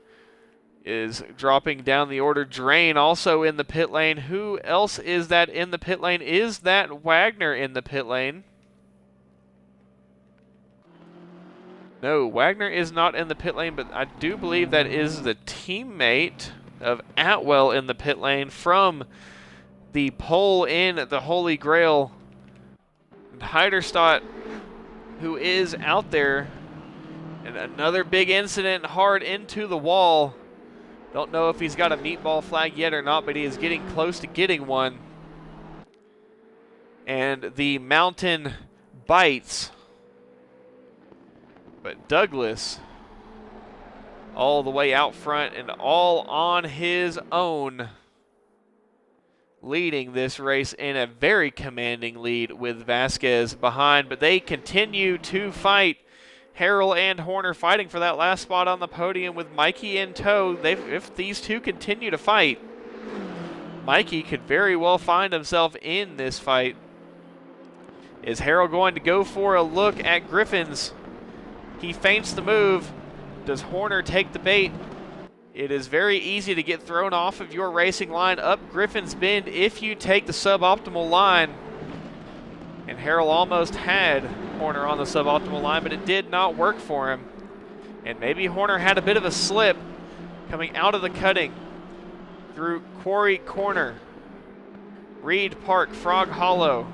is dropping down the order. Drain also in the pit lane. Who else is that in the pit lane? Is that Wagner in the pit lane? No, Wagner is not in the pit lane, but I do believe that is the teammate of Atwell in the pit lane from the pole in the Holy Grail. Heiderstadt, who is out there. And another big incident, hard into the wall. Don't know if he's got a meatball flag yet or not, but he is getting close to getting one. And the mountain bites. But Douglas, all the way out front and all on his own, leading this race in a very commanding lead with Vasquez behind. But they continue to fight. Harrell and Horner fighting for that last spot on the podium with Mikey in tow. If these two continue to fight, Mikey could very well find himself in this fight. Is Harrell going to go for a look at Griffin's? He feints the move. Does Horner take the bait? It is very easy to get thrown off of your racing line up Griffin's Bend if you take the suboptimal line. And Harrell almost had Horner on the suboptimal line, but it did not work for him. And maybe Horner had a bit of a slip coming out of the cutting through Quarry Corner, Reed Park, Frog Hollow.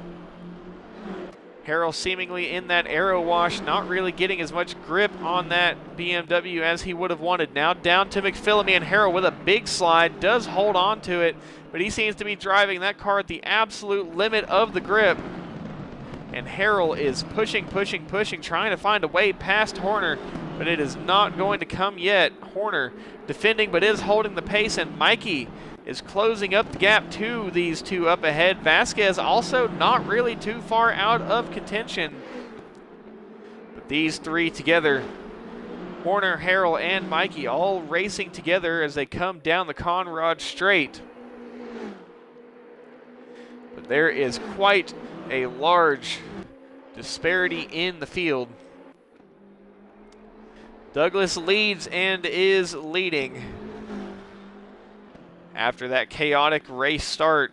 Harrell seemingly in that arrow wash, not really getting as much grip on that BMW as he would have wanted. Now down to McPhillamy, and Harrell with a big slide, does hold on to it, but he seems to be driving that car at the absolute limit of the grip. And Harrell is pushing, trying to find a way past Horner, but it is not going to come yet. Horner defending, but is holding the pace, and Mikey is closing up the gap to these two up ahead. Vasquez also not really too far out of contention. But these three together, Horner, Harrell, and Mikey, all racing together as they come down the Conrad Straight. But there is quite a large disparity in the field. Douglas leads and is leading after that chaotic race start.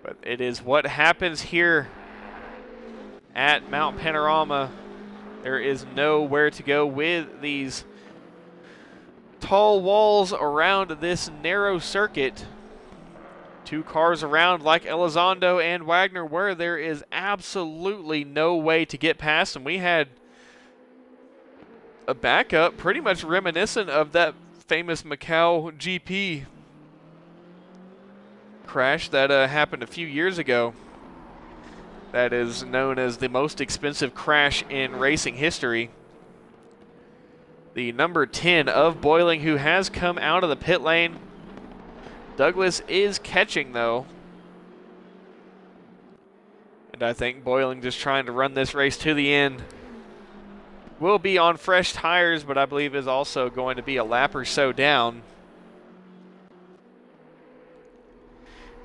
But it is what happens here at Mount Panorama. There is nowhere to go with these tall walls around this narrow circuit. Two cars around like Elizondo and Wagner, where there is absolutely no way to get past them. We had a backup pretty much reminiscent of that famous Macau GP crash that happened a few years ago. That is known as the most expensive crash in racing history. The number 10 of Boiling, who has come out of the pit lane. Douglas is catching, though. And I think Boiling just trying to run this race to the end. Will be on fresh tires, but I believe is also going to be a lap or so down.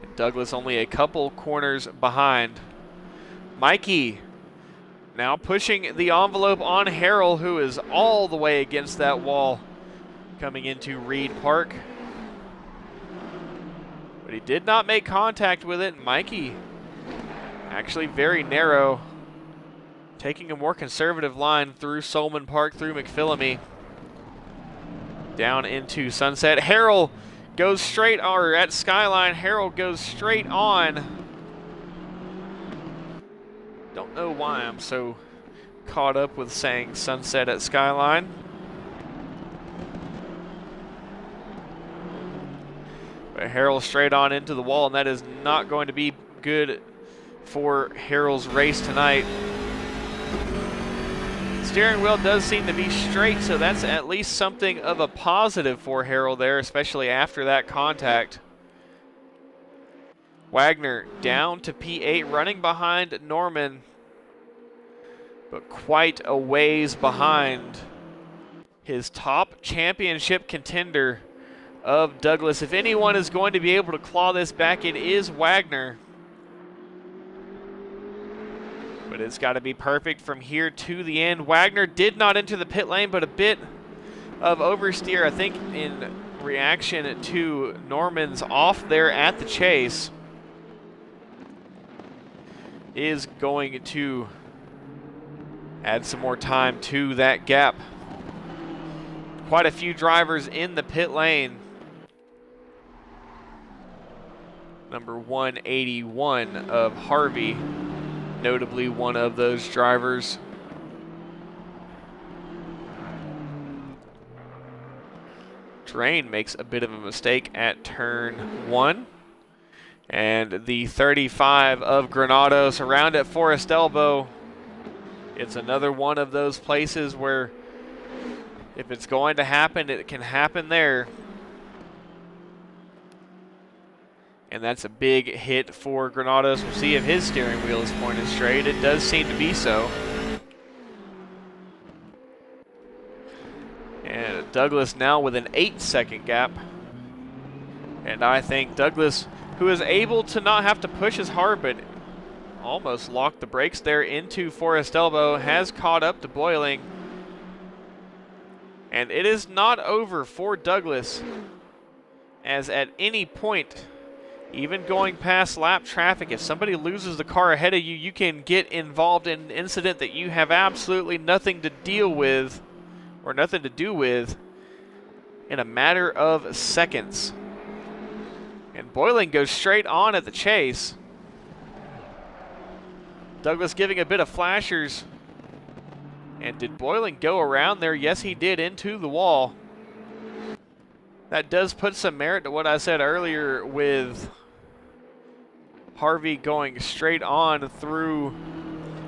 And Douglas only a couple corners behind. Mikey now pushing the envelope on Harrell, who is all the way against that wall coming into Reed Park. But he did not make contact with it. Mikey actually very narrow, taking a more conservative line through Solman Park, through McPhillamy, down into Sunset. Harrell goes straight, or at Skyline, Harrell goes straight on. Don't know why I'm so caught up with saying Sunset at Skyline. But Harrell straight on into the wall, and that is not going to be good for Harrell's race tonight. Steering wheel does seem to be straight, so that's at least something of a positive for Harrell there, especially after that contact. Wagner down to P8, running behind Norman, but quite a ways behind his top championship contender of Douglas. If anyone is going to be able to claw this back, it is Wagner. But it's got to be perfect from here to the end. Wagner did not enter the pit lane, but a bit of oversteer, I think, in reaction to Norman's off there at the chase, is going to add some more time to that gap. Quite a few drivers in the pit lane. Number 181 of Harvey, notably one of those drivers. Drain makes a bit of a mistake at turn 1. And the 35 of Granados around at Forest Elbow. It's another one of those places where if it's going to happen, it can happen there. And that's a big hit for Granados. We'll see if his steering wheel is pointed straight. It does seem to be so. And Douglas now with an 8-second gap. And I think Douglas, who is able to not have to push as hard, but almost locked the brakes there into Forest Elbow, has caught up to Boiling. And it is not over for Douglas, as at any point, even going past lap traffic, if somebody loses the car ahead of you, you can get involved in an incident that you have absolutely nothing to deal with, or nothing to do with, in a matter of seconds. And Boiling goes straight on at the chase. Douglas giving a bit of flashers. And did Boiling go around there? Yes, he did, into the wall. That does put some merit to what I said earlier with Harvey going straight on through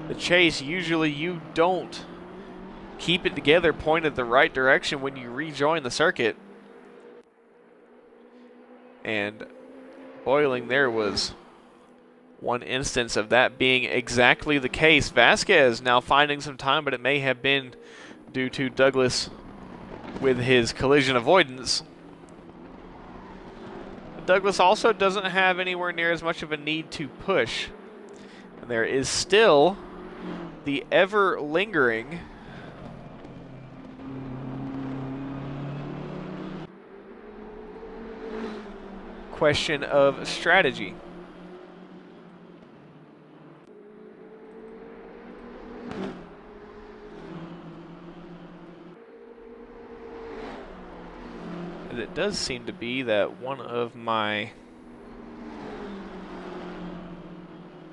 the chase. Usually you don't keep it together, pointed the right direction when you rejoin the circuit. And Boiling there was one instance of that being exactly the case. Vasquez now finding some time, but it may have been due to Douglas with his collision avoidance. Douglas also doesn't have anywhere near as much of a need to push. And there is still the ever lingering question of strategy. And it does seem to be that one of my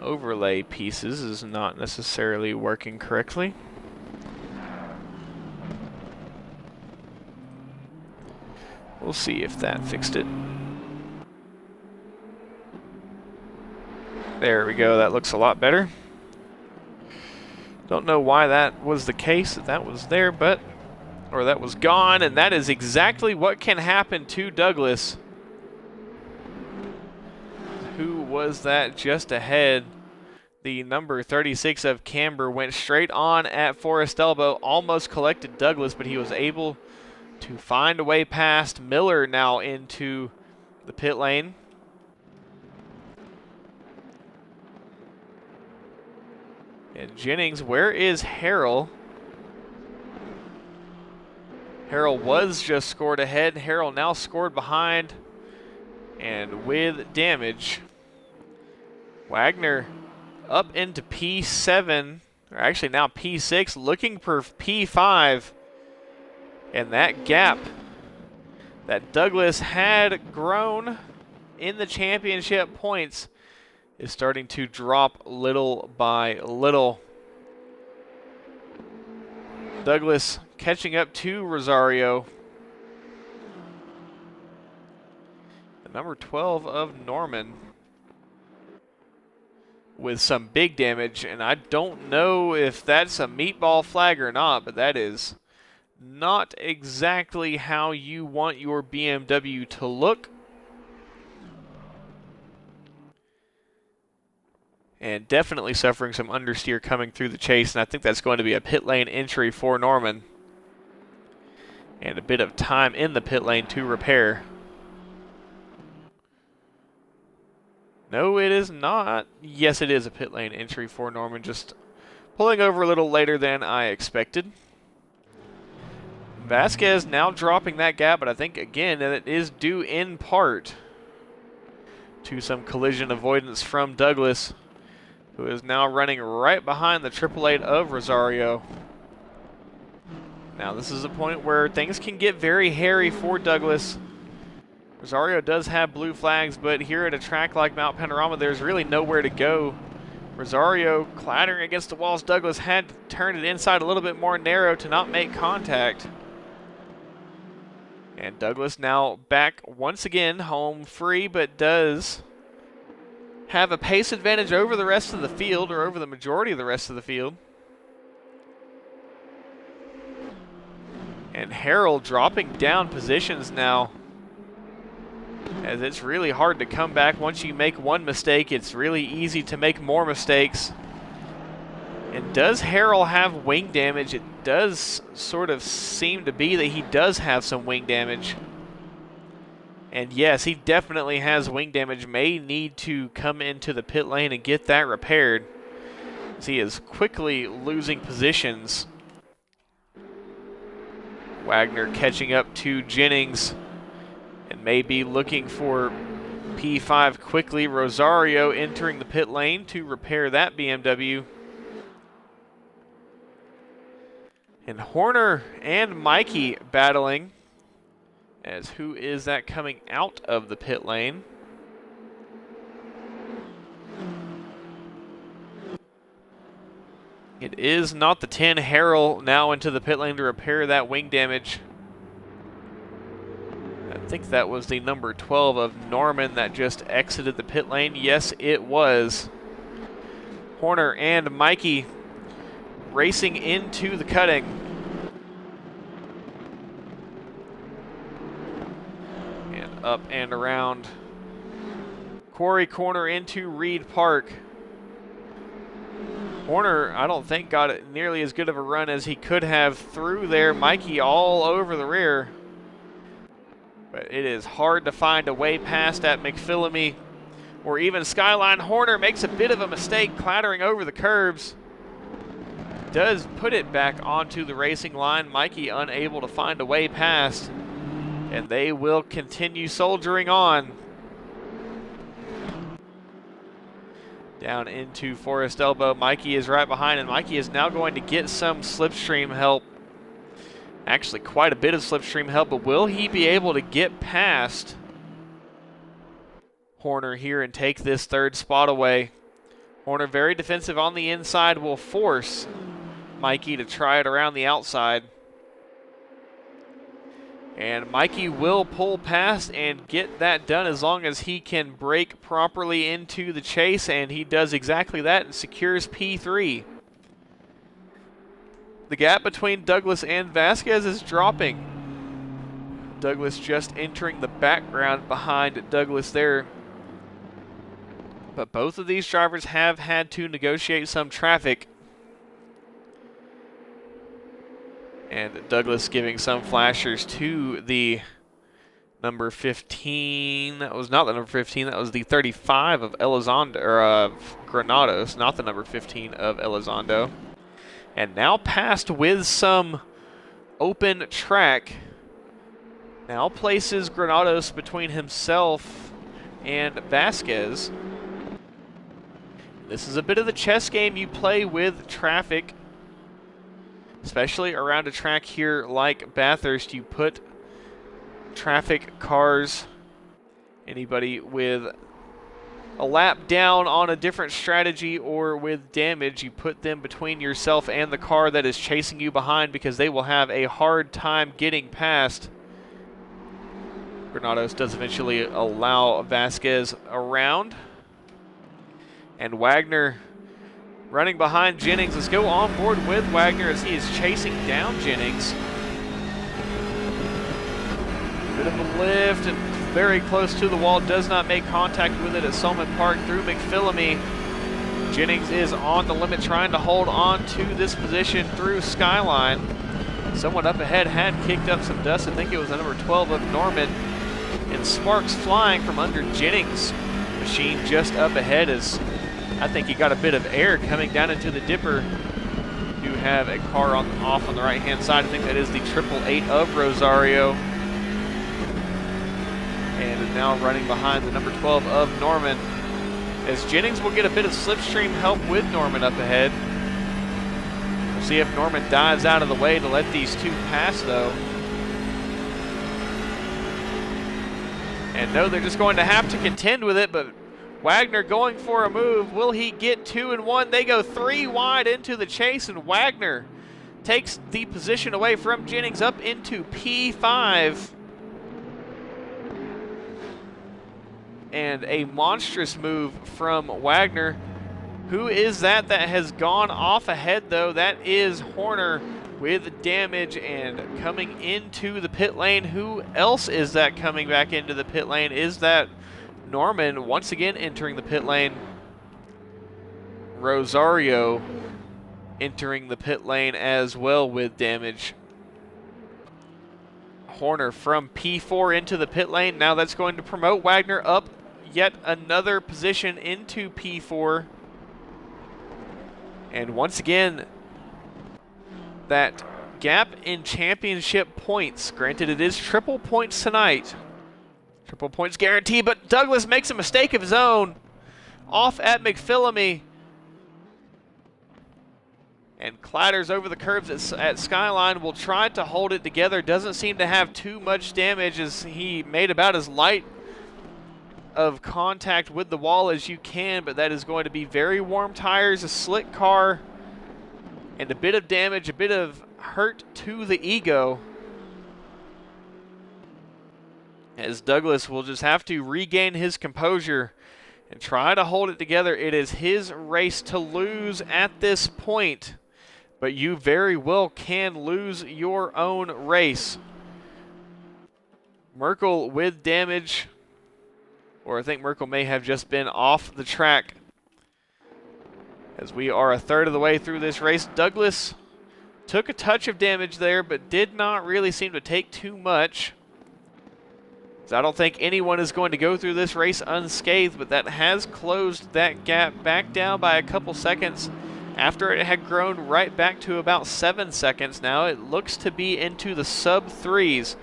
overlay pieces is not necessarily working correctly. We'll see if that fixed it. There we go, that looks a lot better. Don't know why that was the case, that was there, but, or that was gone, and that is exactly what can happen to Douglas. Who was that just ahead? The number 36 of Camber went straight on at Forest Elbow, almost collected Douglas, but he was able to find a way past. Miller now into the pit lane. And Jennings, where is Harrell? Harrell was just scored ahead. Harrell now scored behind. And with damage, Wagner up into P7, or actually now P6, looking for P5. And that gap that Douglas had grown in the championship points is starting to drop little by little. Douglas catching up to Rosario. The number 12 of Norman with some big damage, and I don't know if that's a meatball flag or not, but that is not exactly how you want your BMW to look. And definitely suffering some understeer coming through the chase, and I think that's going to be a pit lane entry for Norman. And a bit of time in the pit lane to repair. No, it is not. Yes, it is a pit lane entry for Norman, just pulling over a little later than I expected. Vasquez now dropping that gap, but I think, again, that it is due in part to some collision avoidance from Douglas, who is now running right behind the 888 of Rosario. Now, this is a point where things can get very hairy for Douglas. Rosario does have blue flags, but here at a track like Mount Panorama, there's really nowhere to go. Rosario clattering against the walls. Douglas had to turn it inside a little bit more narrow to not make contact. And Douglas now back once again home free, but does have a pace advantage over the rest of the field, or over the majority of the rest of the field. And Harrell dropping down positions now, as it's really hard to come back. Once you make one mistake, it's really easy to make more mistakes. And does Harrell have wing damage? It does sort of seem to be that he does have some wing damage. And yes, he definitely has wing damage. May need to come into the pit lane and get that repaired, as he is quickly losing positions. Wagner catching up to Jennings and may be looking for P5 quickly. Rosario entering the pit lane to repair that BMW. And Horner and Mikey battling, as who is that coming out of the pit lane? It is not the 10 Harrell now into the pit lane to repair that wing damage. I think that was the number 12 of Norman that just exited the pit lane. Yes, it was. Horner and Mikey racing into the cutting. And up and around Quarry Corner into Reed Park. Horner, I don't think, got it nearly as good of a run as he could have through there. Mikey all over the rear. But it is hard to find a way past at McPhillamy or even Skyline. Horner makes a bit of a mistake clattering over the curbs. Does put it back onto the racing line. Mikey unable to find a way past. And they will continue soldiering on. Down into Forest Elbow. Mikey is right behind, and Mikey is now going to get some slipstream help. Actually, quite a bit of slipstream help, but will he be able to get past Horner here and take this third spot away? Horner very defensive on the inside, will force Mikey to try it around the outside. And Mikey will pull past and get that done as long as he can brake properly into the chase, and he does exactly that and secures P3. The gap between Douglas and Vasquez is dropping. Douglas just entering the background behind Douglas there. But both of these drivers have had to negotiate some traffic. And Douglas giving some flashers to the number 15. That was not the number 15. That was the 35 of Elizondo, or of Granados, not the number 15 of Elizondo. And now passed with some open track. Now places Granados between himself and Vasquez. This is a bit of the chess game you play with traffic, especially around a track here like Bathurst. You put traffic, cars, anybody with a lap down on a different strategy or with damage, you put them between yourself and the car that is chasing you behind, because they will have a hard time getting past. Granados does eventually allow Vasquez around. And Wagner running behind Jennings. Let's go on board with Wagner as he is chasing down Jennings. Bit of a lift and very close to the wall. Does not make contact with it at Solomon Park through McPhillamy. Jennings is on the limit, trying to hold on to this position through Skyline. Someone up ahead had kicked up some dust. I think it was the number 12 of Norman. And sparks flying from under Jennings' machine just up ahead, as I think he got a bit of air coming down into the dipper. You have a car off on the right-hand side. I think that is the 888 of Rosario. And is now running behind the number 12 of Norman, as Jennings will get a bit of slipstream help with Norman up ahead. We'll see if Norman dives out of the way to let these two pass, though. And no, they're just going to have to contend with it, but Wagner going for a move. Will he get 2 and 1? They go 3 wide into the chase, and Wagner takes the position away from Jennings up into P5. And a monstrous move from Wagner. Who is that has gone off ahead, though? That is Horner with damage and coming into the pit lane. Who else is that coming back into the pit lane? Is that Norman once again entering the pit lane? Rosario entering the pit lane as well with damage. Horner from P4 into the pit lane. Now that's going to promote Wagner up yet another position into P4. And once again, that gap in championship points. Granted, it is triple points tonight. Triple points guaranteed, but Douglas makes a mistake of his own. Off at McPhillamy. And clatters over the curbs at Skyline. Will try to hold it together. Doesn't seem to have too much damage, as he made about as light of contact with the wall as you can, but that is going to be very warm tires, a slick car, and a bit of damage, a bit of hurt to the ego, as Douglas will just have to regain his composure and try to hold it together. It is his race to lose at this point, but you very well can lose your own race. Merkel with damage, or I think Merkel may have just been off the track, as we are a third of the way through this race. Douglas took a touch of damage there, but did not really seem to take too much. So I don't think anyone is going to go through this race unscathed, but that has closed that gap back down by a couple seconds after it had grown right back to about 7 seconds. Now it looks to be into the sub-3s.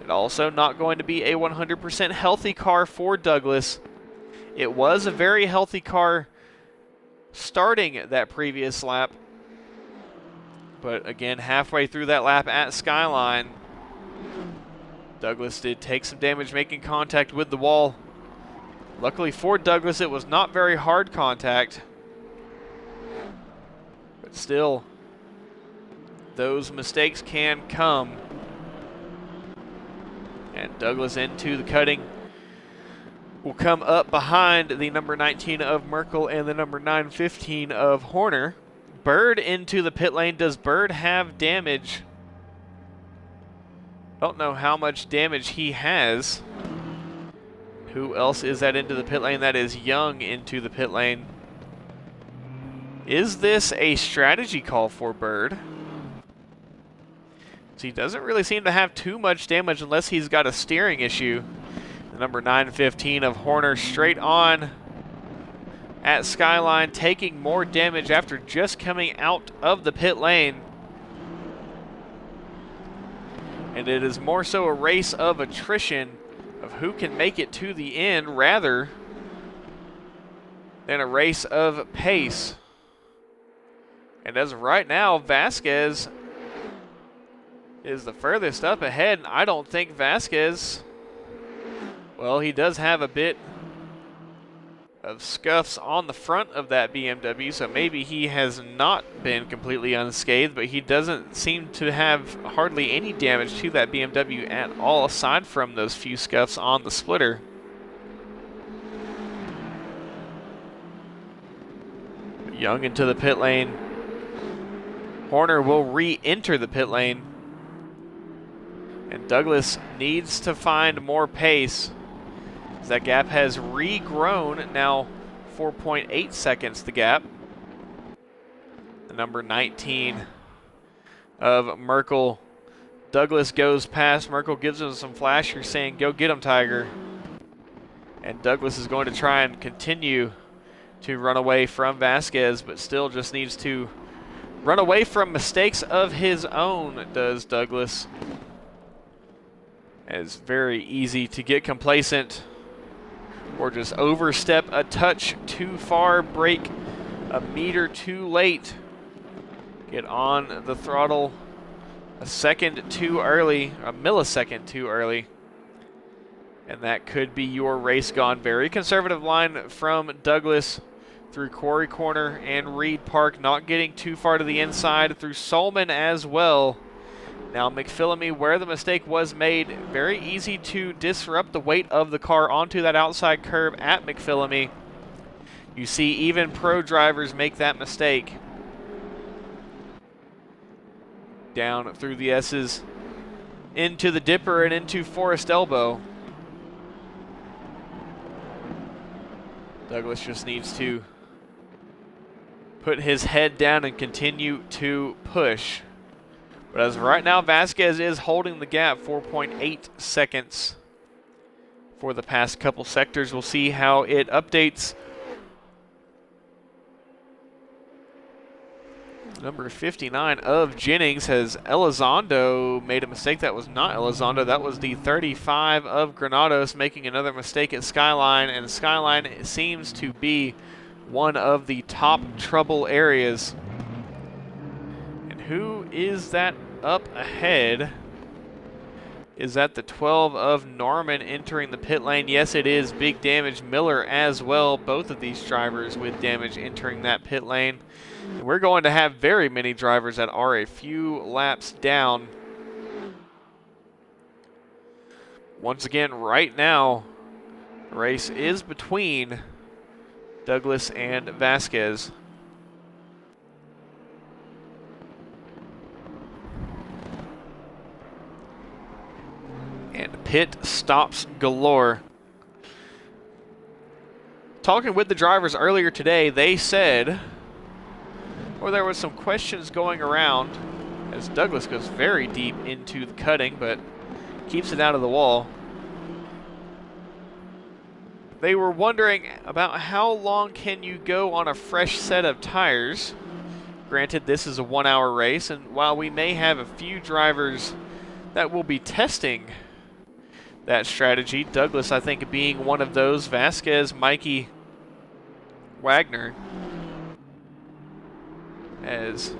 And also not going to be a 100% healthy car for Douglas. It was a very healthy car starting that previous lap. But again, halfway through that lap at Skyline, Douglas did take some damage making contact with the wall. Luckily for Douglas, it was not very hard contact. But still, those mistakes can come. And Douglas into the cutting will come up behind the number 19 of Merkel and the number 915 of Horner. Bird into the pit lane. Does Bird have damage? Don't know how much damage he has. Who else is that into the pit lane? That is Young into the pit lane. Is this a strategy call for Bird? He doesn't really seem to have too much damage unless he's got a steering issue. The number 915 of Horner straight on at Skyline, taking more damage after just coming out of the pit lane. And it is more so a race of attrition of who can make it to the end rather than a race of pace. And as of right now, Vasquez is the furthest up ahead. And I don't think Vasquez, well, he does have a bit of scuffs on the front of that BMW, so maybe he has not been completely unscathed, but he doesn't seem to have hardly any damage to that BMW at all, aside from those few scuffs on the splitter. Young into the pit lane. Horner will re-enter the pit lane. And Douglas needs to find more pace. That gap has regrown, now 4.8 seconds the gap. The number 19 of Merkel. Douglas goes past. Merkel gives him some flashers saying, go get him, Tiger. And Douglas is going to try and continue to run away from Vasquez, but still just needs to run away from mistakes of his own, does Douglas. It's very easy to get complacent or just overstep a touch too far, brake a meter too late, get on the throttle a second too early, a millisecond too early, and that could be your race gone. Very conservative line from Douglas through Quarry Corner and Reed Park, not getting too far to the inside, through Solman as well. Now McPhillamy, where the mistake was made, very easy to disrupt the weight of the car onto that outside curve at McPhillamy. You see even pro drivers make that mistake. Down through the S's, into the Dipper and into Forest Elbow. Douglas just needs to put his head down and continue to push. But as of right now, Vasquez is holding the gap, 4.8 seconds for the past couple sectors. We'll see how it updates. Number 59 of Jennings has Elizondo made a mistake. That was not Elizondo. That was the 35 of Granados making another mistake at Skyline. And Skyline seems to be one of the top trouble areas. Who is that up ahead? Is that the 12 of Norman entering the pit lane? Yes, it is. Big Damage Miller as well. Both of these drivers with damage entering that pit lane. And we're going to have very many drivers that are a few laps down. Once again, right now, the race is between Douglas and Vasquez. And pit stops galore. Talking with the drivers earlier today, they said, or there was some questions going around, as Douglas goes very deep into the cutting, but keeps it out of the wall. They were wondering about how long can you go on a fresh set of tires. Granted, this is a 1 hour race, and while we may have a few drivers that will be testing that strategy, Douglas, I think, being one of those, Vasquez, Mikey, Wagner, as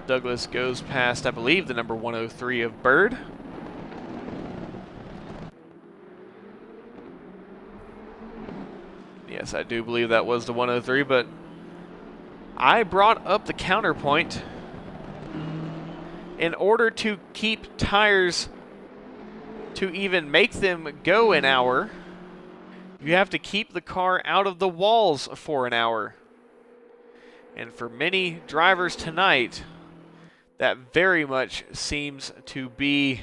Douglas goes past, I believe, the number 103 of Bird. Yes, I do believe that was the 103, but I brought up the counterpoint. In order to keep tires, to even make them go an hour, you have to keep the car out of the walls for an hour. And for many drivers tonight, that very much seems to be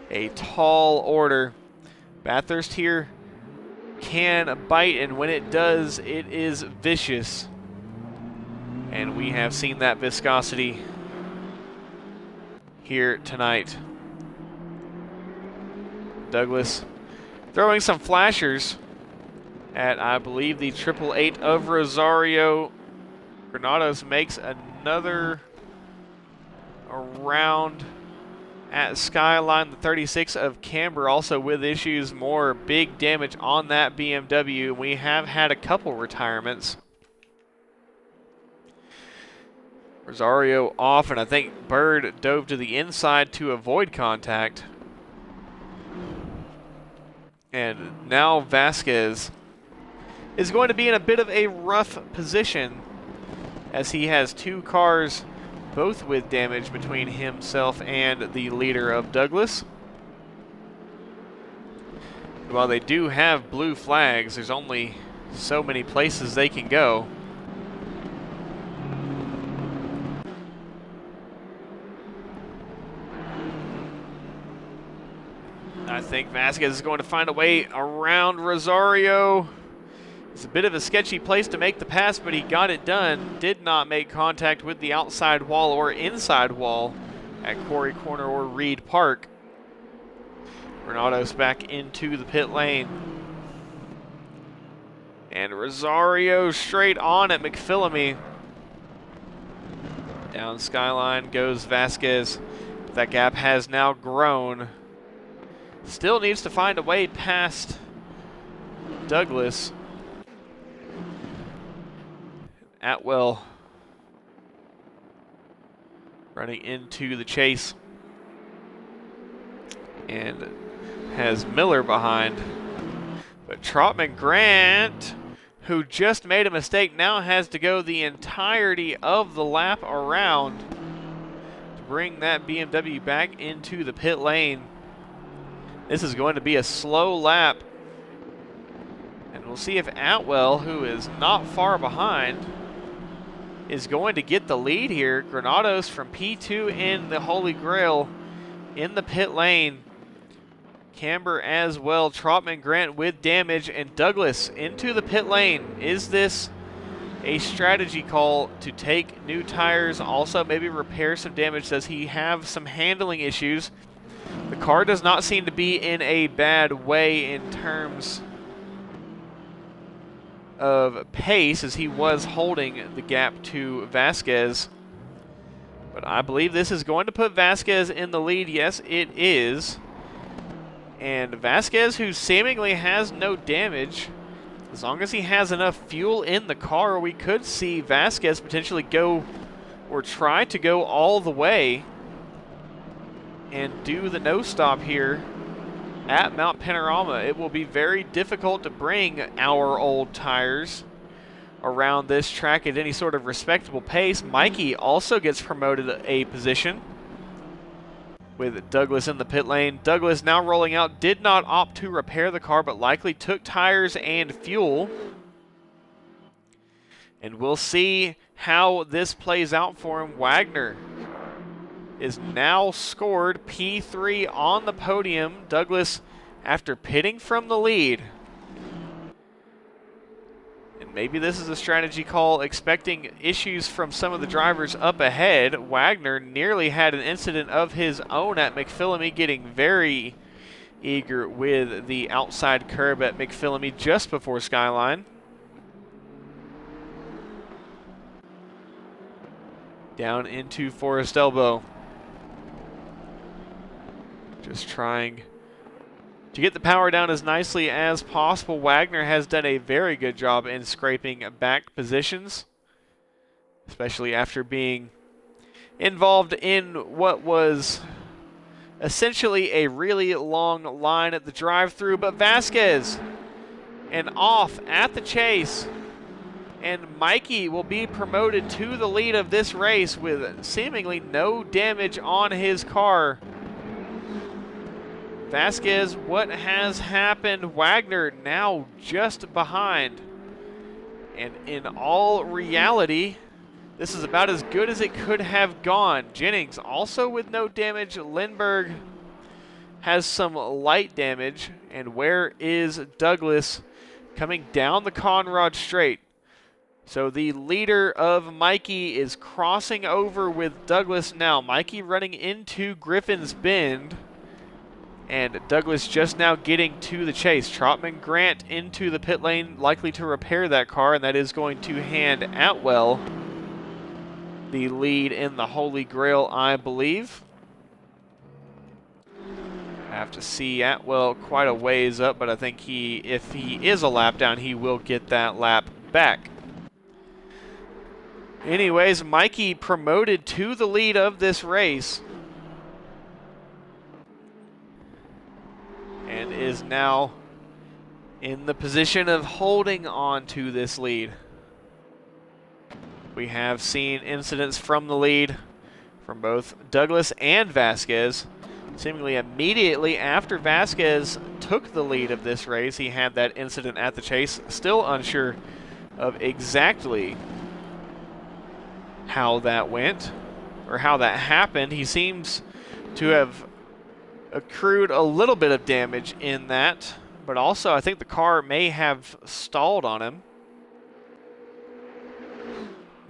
a tall order. Bathurst here can bite, and when it does, it is vicious. And we have seen that viscosity here tonight. Douglas throwing some flashers at, I believe, the 888 of Rosario. Granados makes another around at Skyline. The 36 of Camber also with issues, more big damage on that BMW. We have had a couple retirements. Rosario off, and I think Bird dove to the inside to avoid contact. And now Vasquez is going to be in a bit of a rough position as he has two cars both with damage between himself and the leader of Douglas. While they do have blue flags, there's only so many places they can go. I think Vasquez is going to find a way around Rosario. It's a bit of a sketchy place to make the pass, but he got it done. Did not make contact with the outside wall or inside wall at Quarry Corner or Reed Park. Granados back into the pit lane. And Rosario straight on at McPhillamy. Down Skyline goes Vasquez. That gap has now grown. Still needs to find a way past Douglas. Atwell running into the chase and has Miller behind. But Trotman Grant, who just made a mistake, now has to go the entirety of the lap around to bring that BMW back into the pit lane. This is going to be a slow lap. And we'll see if Atwell, who is not far behind, is going to get the lead here. Granados from P2 in the Holy Grail in the pit lane. Camber as well. Trotman Grant with damage, and Douglas into the pit lane. Is this a strategy call to take new tires? Also maybe repair some damage. Does he have some handling issues? The car does not seem to be in a bad way in terms of pace, as he was holding the gap to Vasquez. But I believe this is going to put Vasquez in the lead. Yes, it is. And Vasquez, who seemingly has no damage, as long as he has enough fuel in the car, we could see Vasquez potentially go, or try to go all the way and do the no stop here at Mount Panorama. It will be very difficult to bring our old tires around this track at any sort of respectable pace. Mikey also gets promoted a position with Douglas in the pit lane. Douglas now rolling out, did not opt to repair the car, but likely took tires and fuel. And we'll see how this plays out for him. Wagner is now scored P3 on the podium. Douglas, after pitting from the lead, and maybe this is a strategy call, expecting issues from some of the drivers up ahead. Wagner nearly had an incident of his own at McPhillamy, getting very eager with the outside curb at McPhillamy just before Skyline. Down into Forest Elbow. Just trying to get the power down as nicely as possible. Wagner has done a very good job in scraping back positions, especially after being involved in what was essentially a really long line at the drive-thru. But Vasquez and off at the chase, and Mikey will be promoted to the lead of this race with seemingly no damage on his car. Vasquez, what has happened? Wagner now just behind. And in all reality, this is about as good as it could have gone. Jennings also with no damage. Lindbergh has some light damage. And where is Douglas? Coming down the Conrad Straight. So the leader of Mikey is crossing over with Douglas now. Mikey running into Griffin's Bend. And Douglas just now getting to the chase. Trotman Grant into the pit lane, likely to repair that car, and that is going to hand Atwell the lead in the Holy Grail, I believe. Have to see Atwell quite a ways up, but I think if he is a lap down, he will get that lap back. Anyways, Mikey promoted to the lead of this race and is now in the position of holding on to this lead. We have seen incidents from the lead from both Douglas and Vasquez. Seemingly immediately after Vasquez took the lead of this race, he had that incident at the chase. Still unsure of exactly how that went or how that happened. He seems to have accrued a little bit of damage in that, but also I think the car may have stalled on him.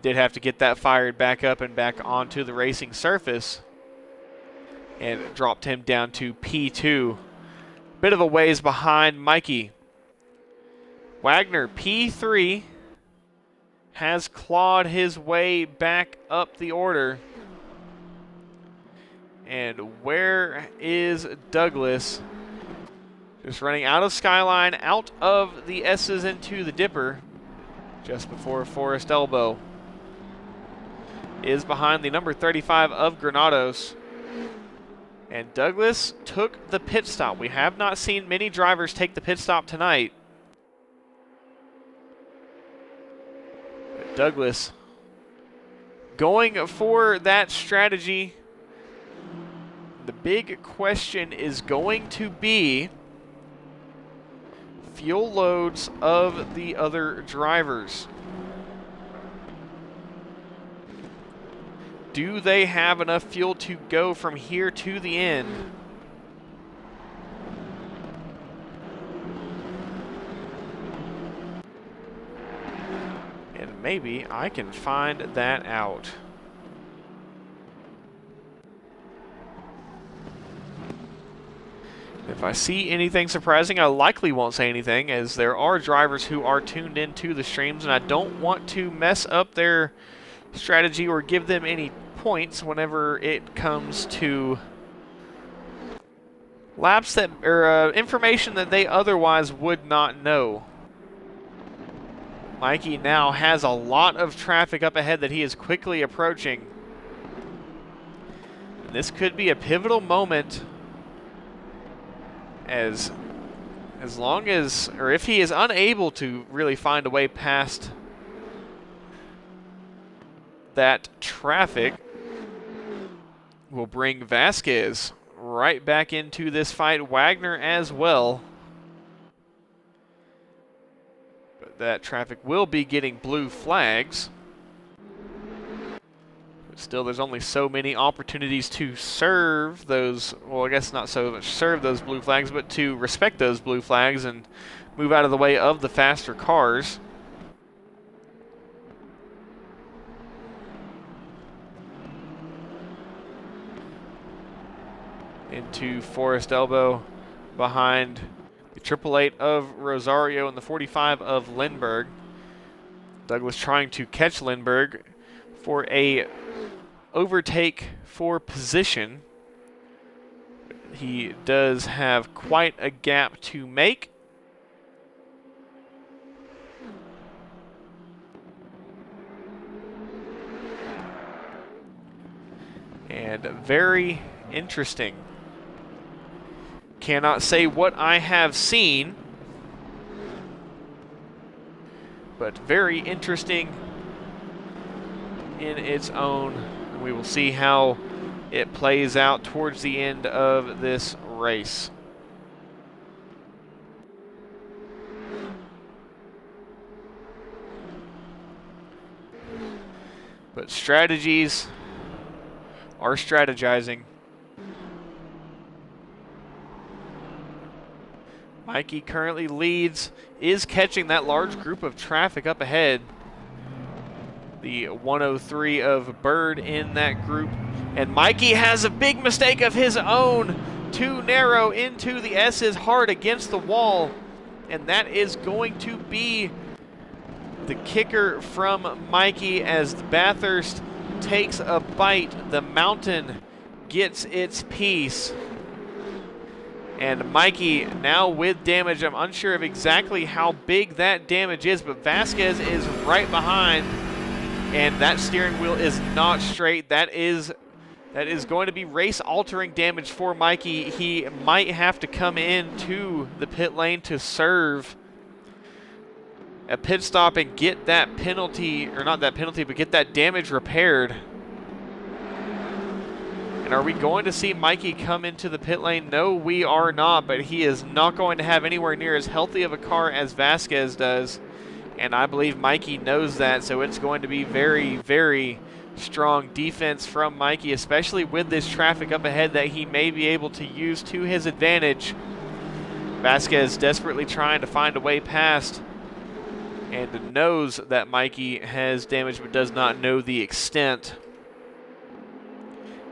Did have to get that fired back up and back onto the racing surface, and it dropped him down to P2. Bit of a ways behind Mikey. Wagner, P3, has clawed his way back up the order. And where is Douglas? Just running out of Skyline, out of the S's into the Dipper, just before Forest Elbow. Is behind the number 35 of Granados. And Douglas took the pit stop. We have not seen many drivers take the pit stop tonight. But Douglas going for that strategy. The big question is going to be fuel loads of the other drivers. Do they have enough fuel to go from here to the end? And maybe I can find that out. If I see anything surprising, I likely won't say anything, as there are drivers who are tuned into the streams, and I don't want to mess up their strategy or give them any points whenever it comes to laps that or information that they otherwise would not know. Mikey now has a lot of traffic up ahead that he is quickly approaching. And this could be a pivotal moment, as long as, or if he is unable to really find a way past that traffic, will bring Vasquez right back into this fight. Wagner as well. But that traffic will be getting blue flags. But still, there's only so many opportunities to serve those, well, I guess not so much serve those blue flags, but to respect those blue flags and move out of the way of the faster cars. Into Forest Elbow behind the 888 of Rosario and the 45 of Lindbergh. Douglas trying to catch Lindbergh for a overtake for position. He does have quite a gap to make. And very interesting. Cannot say what I have seen, but very interesting in its own. We will see how it plays out towards the end of this race. But strategies are strategizing. Mikey currently leads, is catching that large group of traffic up ahead. The 103 of Bird in that group. And Mikey has a big mistake of his own. Too narrow into the S's, hard against the wall. And that is going to be the kicker from Mikey as Bathurst takes a bite. The Mountain gets its piece. And Mikey now with damage. I'm unsure of exactly how big that damage is, but Vasquez is right behind, and that steering wheel is not straight. That is going to be race-altering damage for Mikey. He might have to come into the pit lane to serve a pit stop and get that penalty, or not that penalty, but get that damage repaired. And are we going to see Mikey come into the pit lane? No, we are not, but he is not going to have anywhere near as healthy of a car as Vasquez does. And I believe Mikey knows that, so it's going to be very, very strong defense from Mikey, especially with this traffic up ahead that he may be able to use to his advantage. Vasquez desperately trying to find a way past and knows that Mikey has damage but does not know the extent.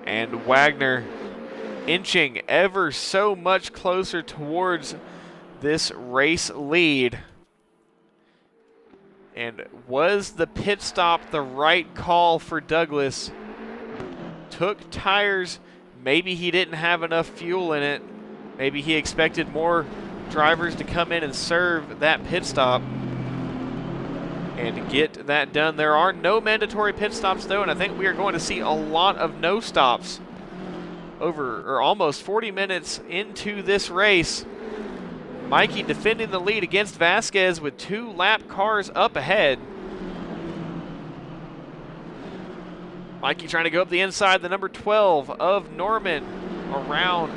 And Wagner inching ever so much closer towards this race lead. And was the pit stop the right call for Douglas? Took tires. Maybe he didn't have enough fuel in it. Maybe he expected more drivers to come in and serve that pit stop and get that done. There are no mandatory pit stops though, and I think we are going to see a lot of no stops over, or almost 40 minutes into this race. Mikey defending the lead against Vasquez with 2 lap cars up ahead. Mikey trying to go up the inside, the number 12 of Norman around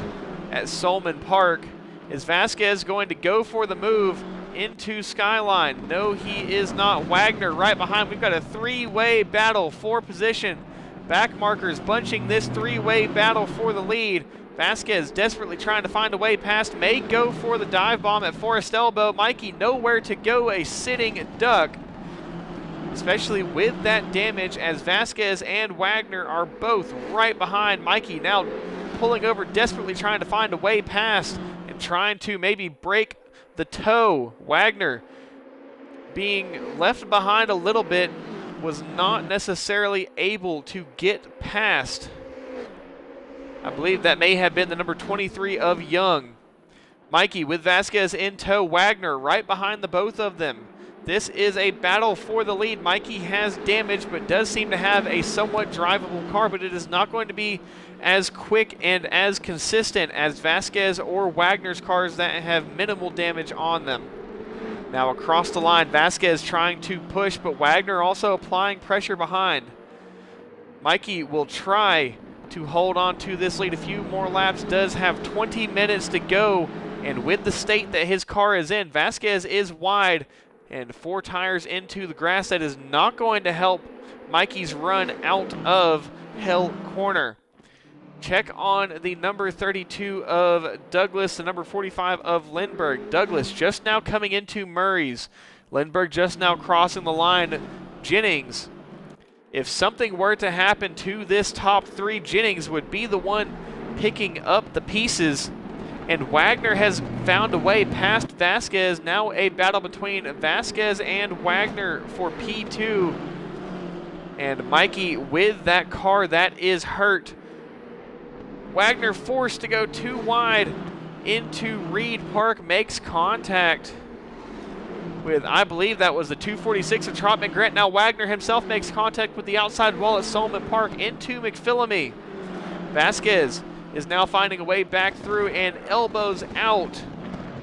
at Solman Park. Is Vasquez going to go for the move into Skyline? No, he is not. Wagner right behind. We've got a 3-way battle for position. Back markers bunching this 3-way battle for the lead. Vasquez desperately trying to find a way past. May go for the dive bomb at Forest Elbow. Mikey nowhere to go, a sitting duck. Especially with that damage, as Vasquez and Wagner are both right behind Mikey. Now pulling over, desperately trying to find a way past and trying to maybe break the toe. Wagner being left behind a little bit, was not necessarily able to get past. I believe that may have been the number 23 of Young. Mikey with Vasquez in tow. Wagner right behind the both of them. This is a battle for the lead. Mikey has damage, but does seem to have a somewhat drivable car, but it is not going to be as quick and as consistent as Vasquez or Wagner's cars that have minimal damage on them. Now across the line, Vasquez trying to push, but Wagner also applying pressure behind. Mikey will try to hold on to this lead a few more laps, does have 20 minutes to go, and with the state that his car is in, Vasquez is wide and 4 tires into the grass. That is not going to help Mikey's run out of Hell Corner. Check on the number 32 of Douglas, the number 45 of Lindbergh. Douglas just now coming into Murray's. Lindbergh just now crossing the line. Jennings, if something were to happen to this top 3, Jennings would be the one picking up the pieces. And Wagner has found a way past Vasquez. Now a battle between Vasquez and Wagner for P2. And Mikey with that car that is hurt. Wagner forced to go too wide into Reed Park, makes contact with, I believe that was the 246 of Trotman Grant. Now Wagner himself makes contact with the outside wall at Solomon Park into McPhillamy. Vasquez is now finding a way back through and elbows out.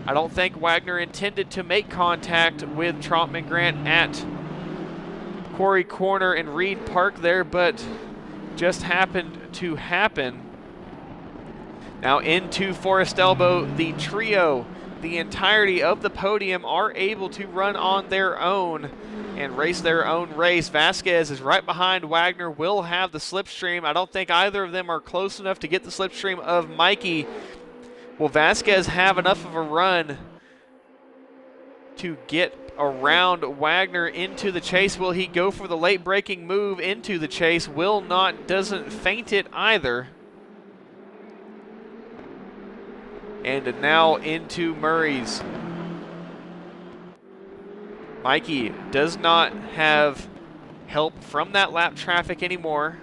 I don't think Wagner intended to make contact with Trotman Grant at Quarry Corner and Reed Park there, but just happened to happen. Now into Forest Elbow, the trio, the entirety of the podium are able to run on their own and race their own race. Vasquez is right behind Wagner, will have the slipstream. I don't think either of them are close enough to get the slipstream of Mikey. Will Vasquez have enough of a run to get around Wagner into the chase? Will he go for the late braking move into the chase? Will not, doesn't feint it either. And now into Murray's. Mikey does not have help from that lap traffic anymore.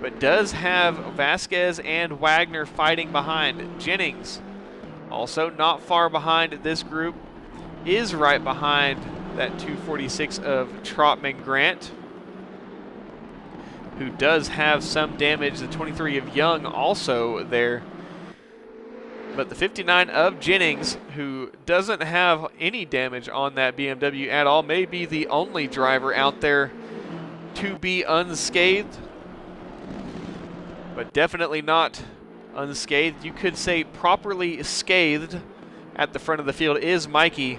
but does have Vasquez and Wagner fighting behind. Jennings, also not far behind this group, is right behind that 246 of Trotman Grant, who does have some damage. The 23 of Young also there. But the 59 of Jennings, who doesn't have any damage on that BMW at all, may be the only driver out there to be unscathed. But definitely not unscathed. You could say properly scathed at the front of the field is Mikey,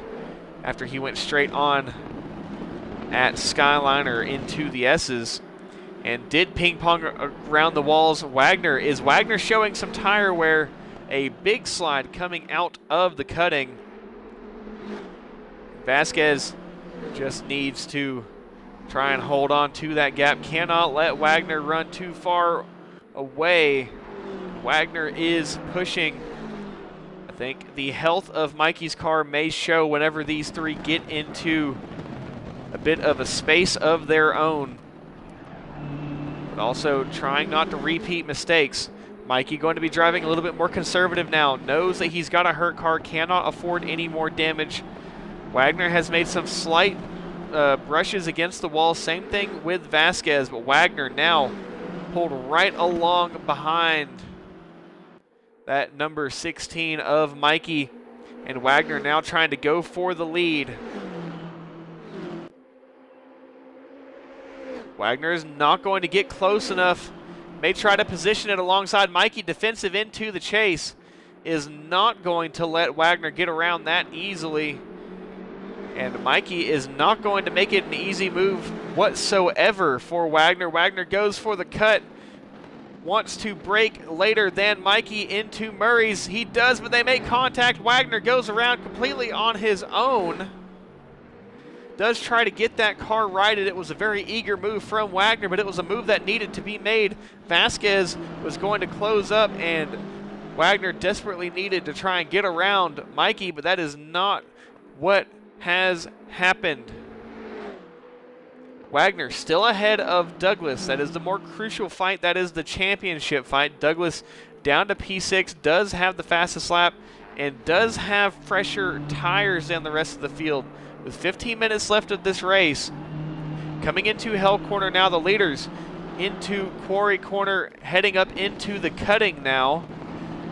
after he went straight on at Skyliner into the S's and did ping pong around the walls. Wagner showing some tire wear, a big slide coming out of the cutting. Vasquez just needs to try and hold on to that gap, cannot let Wagner run too far away. Wagner is pushing. I think the health of Mikey's car may show whenever these three get into a bit of a space of their own, but also trying not to repeat mistakes. Mikey going to be driving a little bit more conservative now, knows that he's got a hurt car, cannot afford any more damage. Wagner has made some slight brushes against the wall, same thing with Vasquez, but Wagner now pulled right along behind that number 16 of Mikey, and Wagner now trying to go for the lead. Wagner is not going to get close enough. May try to position it alongside Mikey. Defensive into the chase is not going to let Wagner get around that easily. And Mikey is not going to make it an easy move whatsoever for Wagner. Wagner goes for the cut. Wants to break later than Mikey into Murray's. He does, but they make contact. Wagner goes around completely on his own. Does try to get that car righted. It was a very eager move from Wagner, but it was a move that needed to be made. Vasquez was going to close up, and Wagner desperately needed to try and get around Mikey, but that is not what has happened. Wagner still ahead of Douglas. That is the more crucial fight. That is the championship fight. Douglas down to P6, does have the fastest lap, and does have fresher tires than the rest of the field. With 15 minutes left of this race, coming into Hell Corner now, the leaders into Quarry Corner, heading up into the cutting now.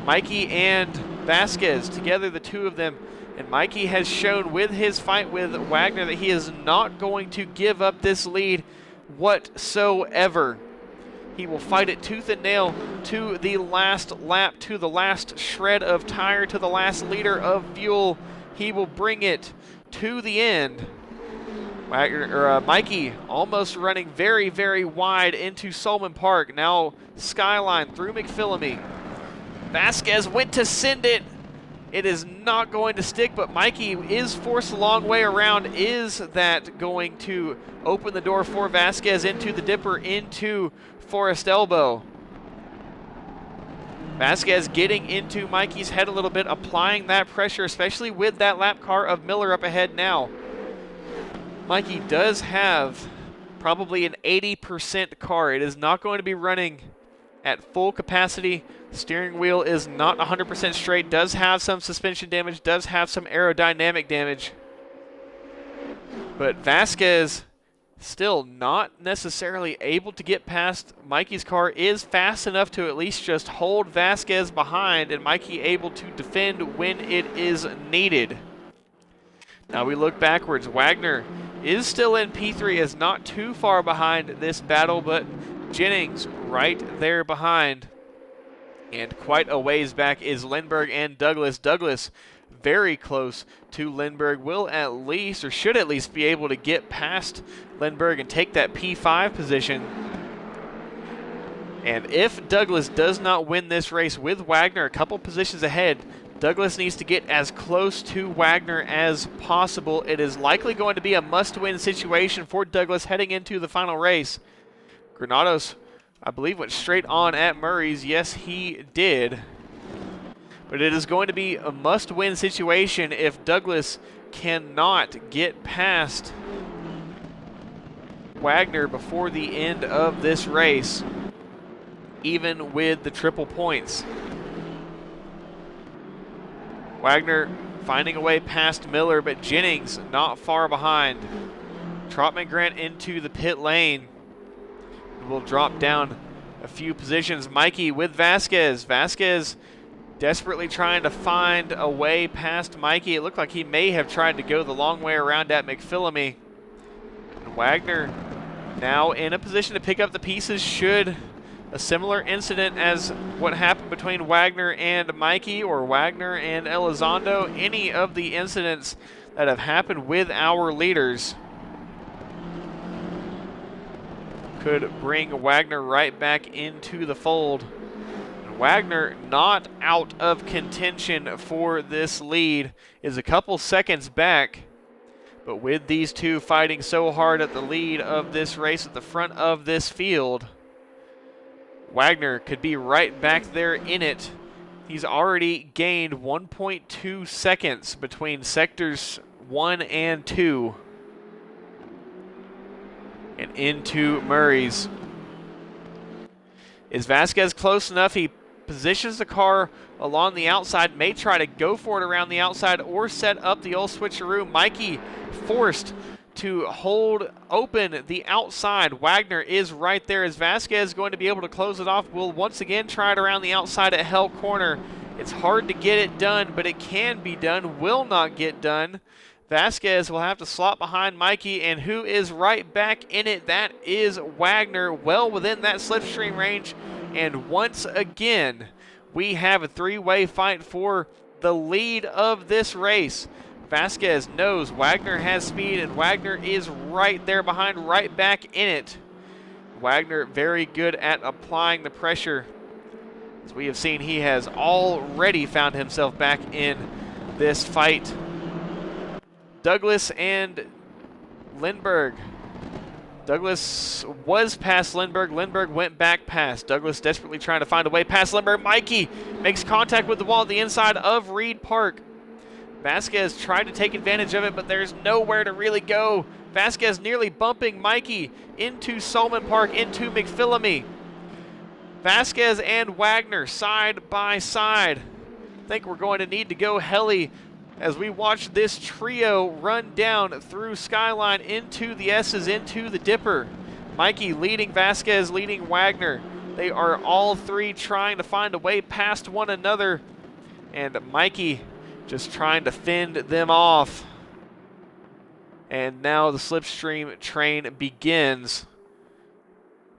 Mikey and Vasquez together, the two of them. And Mikey has shown with his fight with Wagner that he is not going to give up this lead whatsoever. He will fight it tooth and nail to the last lap, to the last shred of tire, to the last liter of fuel. He will bring it to the end. Mikey almost running very, very wide into Solman Park. Now Skyline through McPhillamy. Vasquez went to send it. It is not going to stick, but Mikey is forced a long way around. Is that going to open the door for Vasquez into the dipper, into Forest Elbow? Vasquez getting into Mikey's head a little bit, applying that pressure, especially with that lap car of Miller up ahead now. Mikey does have probably an 80% car. It is not going to be running at full capacity. The steering wheel is not 100% straight, does have some suspension damage, does have some aerodynamic damage. But Vasquez still not necessarily able to get past Mikey's car. Is fast enough to at least just hold Vasquez behind, and Mikey able to defend when it is needed. Now we look backwards. Wagner is still in P3, is not too far behind this battle, but Jennings right there behind. And quite a ways back is Lindbergh and Douglas. Douglas very close to Lindbergh, will at least, or should at least, be able to get past Lindbergh and take that P5 position. And if Douglas does not win this race with Wagner a couple positions ahead, Douglas needs to get as close to Wagner as possible. It is likely going to be a must-win situation for Douglas heading into the final race. Granados, I believe, went straight on at Murray's. Yes, he did. But it is going to be a must-win situation if Douglas cannot get past Wagner before the end of this race. even with the triple points. Wagner finding a way past Miller, but Jennings not far behind. Trotman Grant into the pit lane. Will drop down a few positions. Mikey with Vasquez. Vasquez desperately trying to find a way past Mikey. It looked like he may have tried to go the long way around at McPhillamy. And Wagner now in a position to pick up the pieces should a similar incident as what happened between Wagner and Mikey, or Wagner and Elizondo, any of the incidents that have happened with our leaders, could bring Wagner right back into the fold. And Wagner not out of contention for this lead, is a couple seconds back, but with these two fighting so hard at the lead of this race at the front of this field, Wagner could be right back there in it. He's already gained 1.2 seconds between sectors 1 and 2 and into Murray's. Is Vasquez close enough? He positions the car along the outside, may try to go for it around the outside or set up the old switcheroo. Mikey forced to hold open the outside. Wagner is right there. Is Vasquez going to be able to close it off? Will once again try it around the outside at Hell Corner. It's hard to get it done, but it can be done. Will not get done. Vasquez will have to slot behind Mikey, and who is right back in it? That is Wagner, well within that slipstream range. And once again, we have a three-way fight for the lead of this race. Vasquez knows Wagner has speed, and Wagner is right there behind, right back in it. Wagner very good at applying the pressure. As we have seen, he has already found himself back in this fight. Douglas and Lindbergh. Douglas was past Lindbergh. Lindbergh went back past. Douglas desperately trying to find a way past Lindbergh. Mikey makes contact with the wall at the inside of Reed Park. Vasquez tried to take advantage of it, but there's nowhere to really go. Vasquez nearly bumping Mikey into Solomon Park, into McPhillamy. Vasquez and Wagner side by side. I think we're going to need to go heli as we watch this trio run down through Skyline into the S's, into the Dipper. Mikey leading Vasquez, leading Wagner. They are all three trying to find a way past one another, and Mikey just trying to fend them off. And now the slipstream train begins.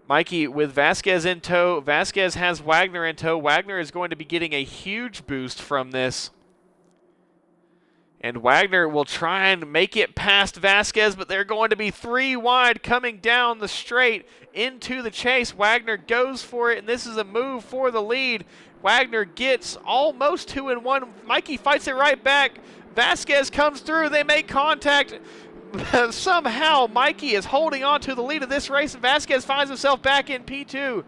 Mikey with Vasquez in tow. Vasquez has Wagner in tow. Wagner is going to be getting a huge boost from this. And Wagner will try and make it past Vasquez, but they're going to be three wide coming down the straight into the chase. Wagner goes for it, and this is a move for the lead. Wagner gets almost 2 in 1. Mikey fights it right back. Vasquez comes through. They make contact. Somehow Mikey is holding on to the lead of this race, and Vasquez finds himself back in P2.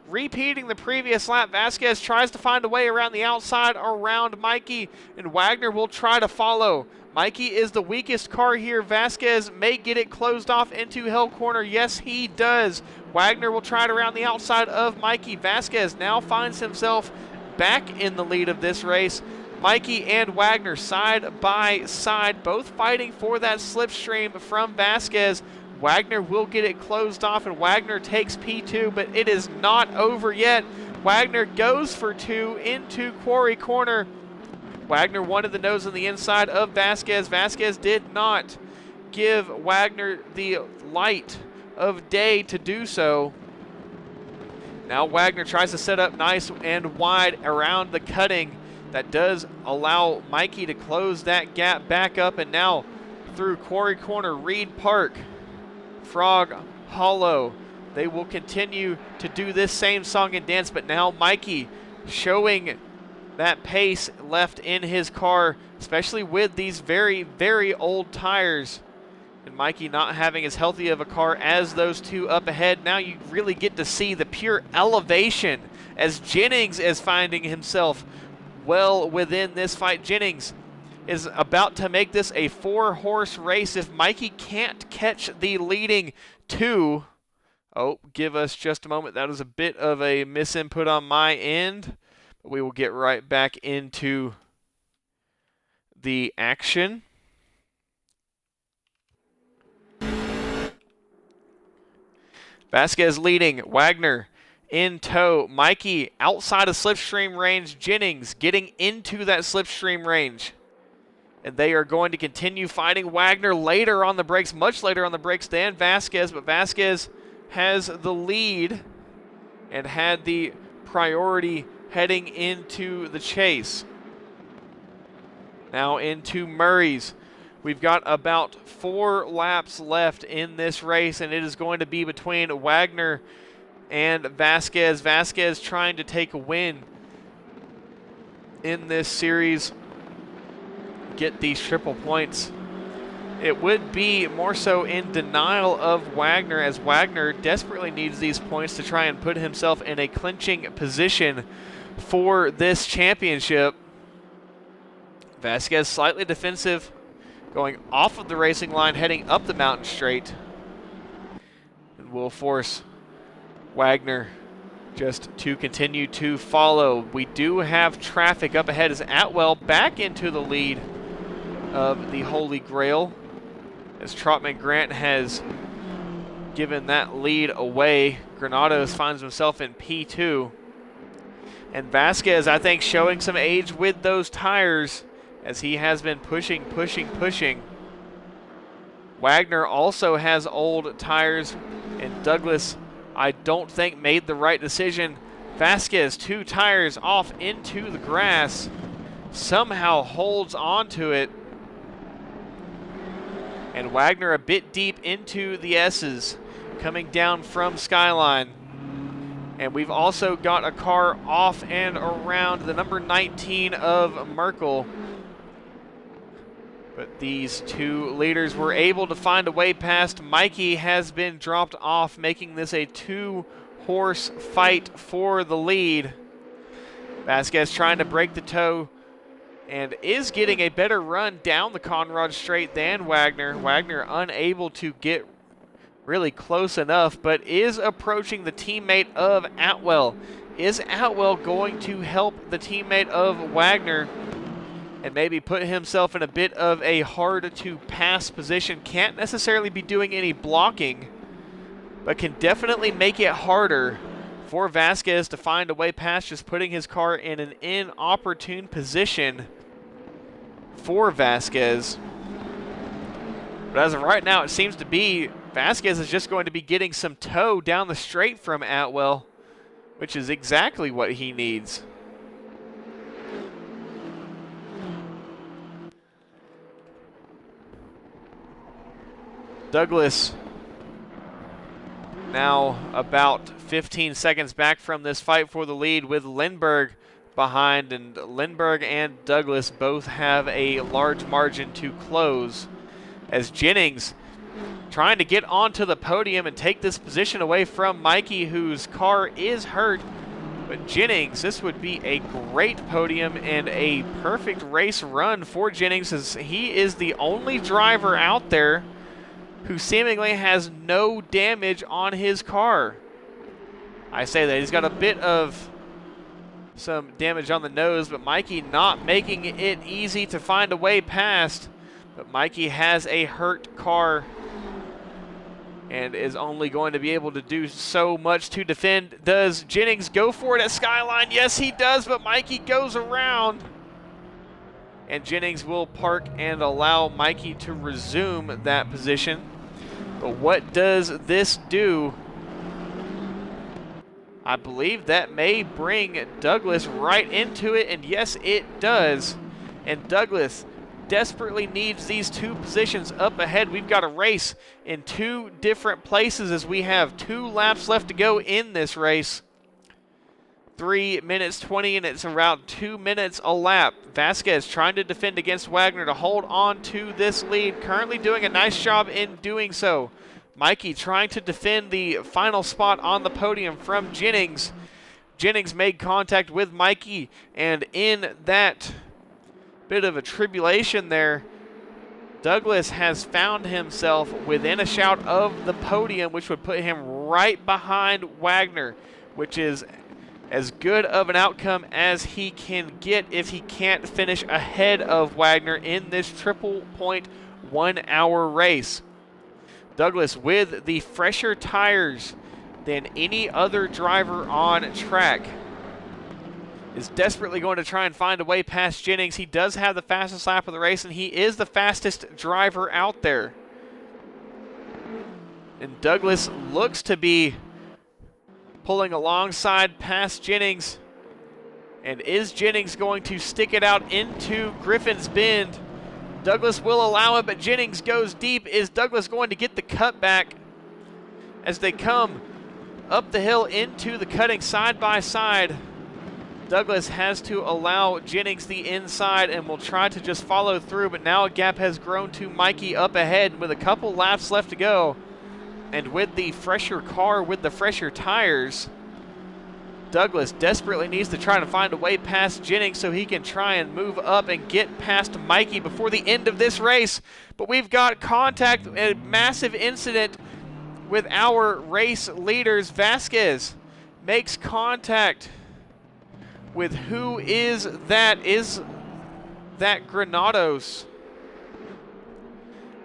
Repeating the previous lap, Vasquez tries to find a way around the outside around Mikey, and Wagner will try to follow. Mikey is the weakest car here. Vasquez may get it closed off into Hell Corner. Yes, he does. Wagner will try it around the outside of Mikey. Vasquez now finds himself back in the lead of this race. Mikey and Wagner side by side, both fighting for that slipstream from Vasquez. Wagner will get it closed off, and Wagner takes P2, but it is not over yet. Wagner goes for 2 into Quarry Corner. Wagner wanted the nose on the inside of Vasquez. Vasquez did not give Wagner the light of day to do so. Now Wagner tries to set up nice and wide around the cutting. That does allow Mikey to close that gap back up, and now through Quarry Corner, Reed Park, Frog Hollow. They will continue to do this same song and dance, but now Mikey showing that pace left in his car, especially with these very, very old tires. And Mikey not having as healthy of a car as those two up ahead. Now you really get to see the pure elevation as Jennings is finding himself well within this fight. Jennings is about to make this a 4-horse race if Mikey can't catch the leading 2 Oh, give us just a moment. That was a bit of a misinput on my end. But we will get right back into the action. Vasquez leading, Wagner in tow, Mikey outside of slipstream range, Jennings getting into that slipstream range. And they are going to continue fighting Wagner later on the brakes, much later on the brakes than Vasquez, but Vasquez has the lead and had the priority heading into the chase. Now into Murray's. We've got about 4 laps left in this race, and it is going to be between Wagner and Vasquez. Vasquez trying to take a win in this series, get these triple points. It would be more so in denial of Wagner, as Wagner desperately needs these points to try and put himself in a clinching position for this championship. Vasquez slightly defensive, going off of the racing line, heading up the mountain straight, and will force Wagner just to continue to follow. We do have traffic up ahead as Atwell back into the lead of the Holy Grail, as Trotman Grant has given that lead away. Granados finds himself in P2. And Vasquez, I think, showing some age with those tires, as he has been pushing. Wagner also has old tires, and Douglas, I don't think, made the right decision. Vasquez, 2 tires off into the grass, somehow holds onto it. And Wagner a bit deep into the S's, coming down from Skyline. And we've also got a car off and around the number 19 of Merkel. But these 2 leaders were able to find a way past. Mikey has been dropped off, making this a 2-horse fight for the lead. Vasquez trying to break the tow and is getting a better run down the Conrad straight than Wagner. Wagner unable to get really close enough, but is approaching the teammate of Atwell. Is Atwell going to help the teammate of Wagner and maybe put himself in a bit of a hard-to-pass position? Can't necessarily be doing any blocking, but can definitely make it harder for Vasquez to find a way past, just putting his car in an inopportune position for Vasquez. But as of right now, it seems to be Vasquez is just going to be getting some tow down the straight from Atwell, which is exactly what he needs. Douglas now about 15 seconds back from this fight for the lead, with Lindbergh behind, and Lindbergh and Douglas both have a large margin to close, as Jennings trying to get onto the podium and take this position away from Mikey, whose car is hurt. But Jennings, this would be a great podium and a perfect race run for Jennings, as he is the only driver out there who seemingly has no damage on his car. I say that he's got a bit of some damage on the nose, but Mikey not making it easy to find a way past. But Mikey has a hurt car and is only going to be able to do so much to defend. Does Jennings go for it at Skyline? Yes, he does, but Mikey goes around. And Jennings will park and allow Mikey to resume that position. But what does this do? I believe that may bring Douglas right into it, and yes, it does. And Douglas desperately needs these 2 positions up ahead. We've got a race in 2 different places, as we have 2 laps left to go in this race. 3 minutes 20, and it's around 2 minutes a lap. Vasquez trying to defend against Wagner to hold on to this lead, currently doing a nice job in doing so. Mikey trying to defend the final spot on the podium from Jennings. Jennings made contact with Mikey, and in that bit of a tribulation there, Douglas has found himself within a shout of the podium, which would put him right behind Wagner, which is as good of an outcome as he can get if he can't finish ahead of Wagner in this triple point 1 hour race. Douglas, with the fresher tires than any other driver on track, is desperately going to try and find a way past Jennings. He does have the fastest lap of the race, and he is the fastest driver out there. And Douglas looks to be pulling alongside past Jennings. And is Jennings going to stick it out into Griffin's Bend? Douglas will allow it, but Jennings goes deep. Is Douglas going to get the cutback as they come up the hill into the cutting side by side? Douglas has to allow Jennings the inside and will try to just follow through, but now a gap has grown to Mikey up ahead with a couple laps left to go. And with the fresher car, with the fresher tires, Douglas desperately needs to try to find a way past Jennings so he can try and move up and get past Mikey before the end of this race. But we've got contact, a massive incident with our race leaders. Vasquez makes contact with who is that? Is that Granados?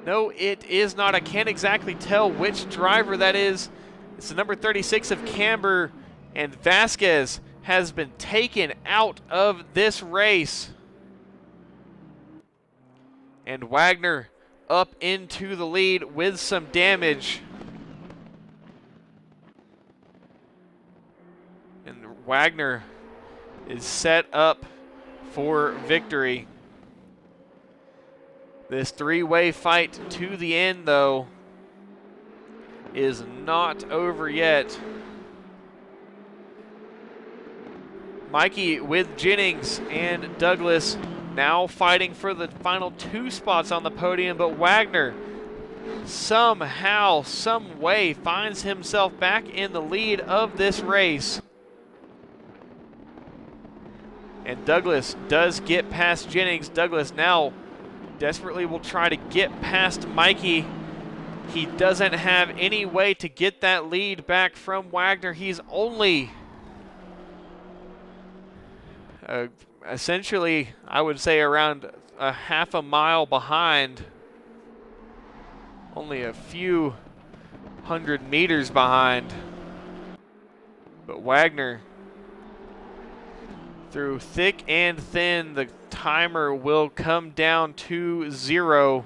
No, it is not. I can't exactly tell which driver that is. It's the number 36 of Camber, and Vasquez has been taken out of this race. And Wagner up into the lead with some damage. And Wagner is set up for victory. This three-way fight to the end, though, is not over yet. Mikey with Jennings and Douglas now fighting for the final 2 spots on the podium, but Wagner somehow, some way finds himself back in the lead of this race. And Douglas does get past Jennings. Douglas now desperately will try to get past Mikey. He doesn't have any way to get that lead back from Wagner. He's only essentially, I would say, around a half a mile behind. Only a few hundred meters behind. But Wagner, through thick and thin, the timer will come down to 0.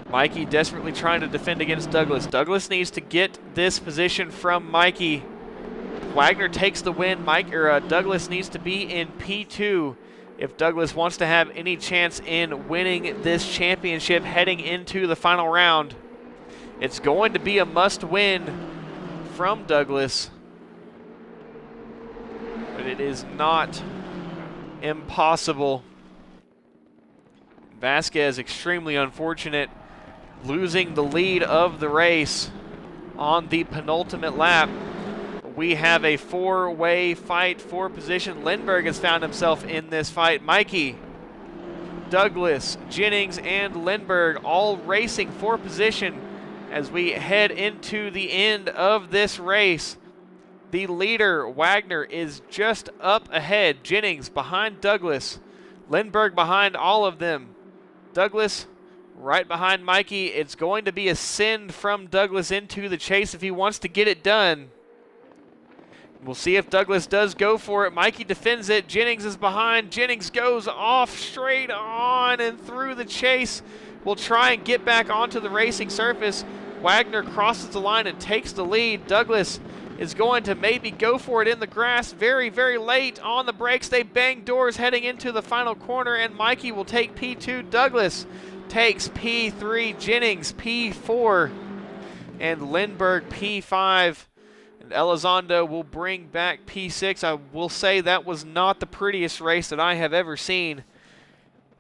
Mikey desperately trying to defend against Douglas. Douglas needs to get this position from Mikey. Wagner takes the win. Douglas needs to be in P2 if Douglas wants to have any chance in winning this championship heading into the final round. It's going to be a must-win from Douglas, but it is not impossible. Vasquez, extremely unfortunate, losing the lead of the race on the penultimate lap. We have a 4-way fight for position. Lindbergh has found himself in this fight. Mikey, Douglas, Jennings, and Lindbergh all racing for position as we head into the end of this race. The leader, Wagner, is just up ahead. Jennings behind Douglas. Lindbergh behind all of them. Douglas right behind Mikey. It's going to be a send from Douglas into the chase if he wants to get it done. We'll see if Douglas does go for it. Mikey defends it. Jennings is behind. Jennings goes off straight on and through the chase. Will try and get back onto the racing surface. Wagner crosses the line and takes the lead. Douglas is going to maybe go for it in the grass. Very, very late on the brakes. They bang doors heading into the final corner, and Mikey will take P2. Douglas takes P3. Jennings P4. And Lindbergh P5. Elizondo will bring back P6. I will say that was not the prettiest race that I have ever seen.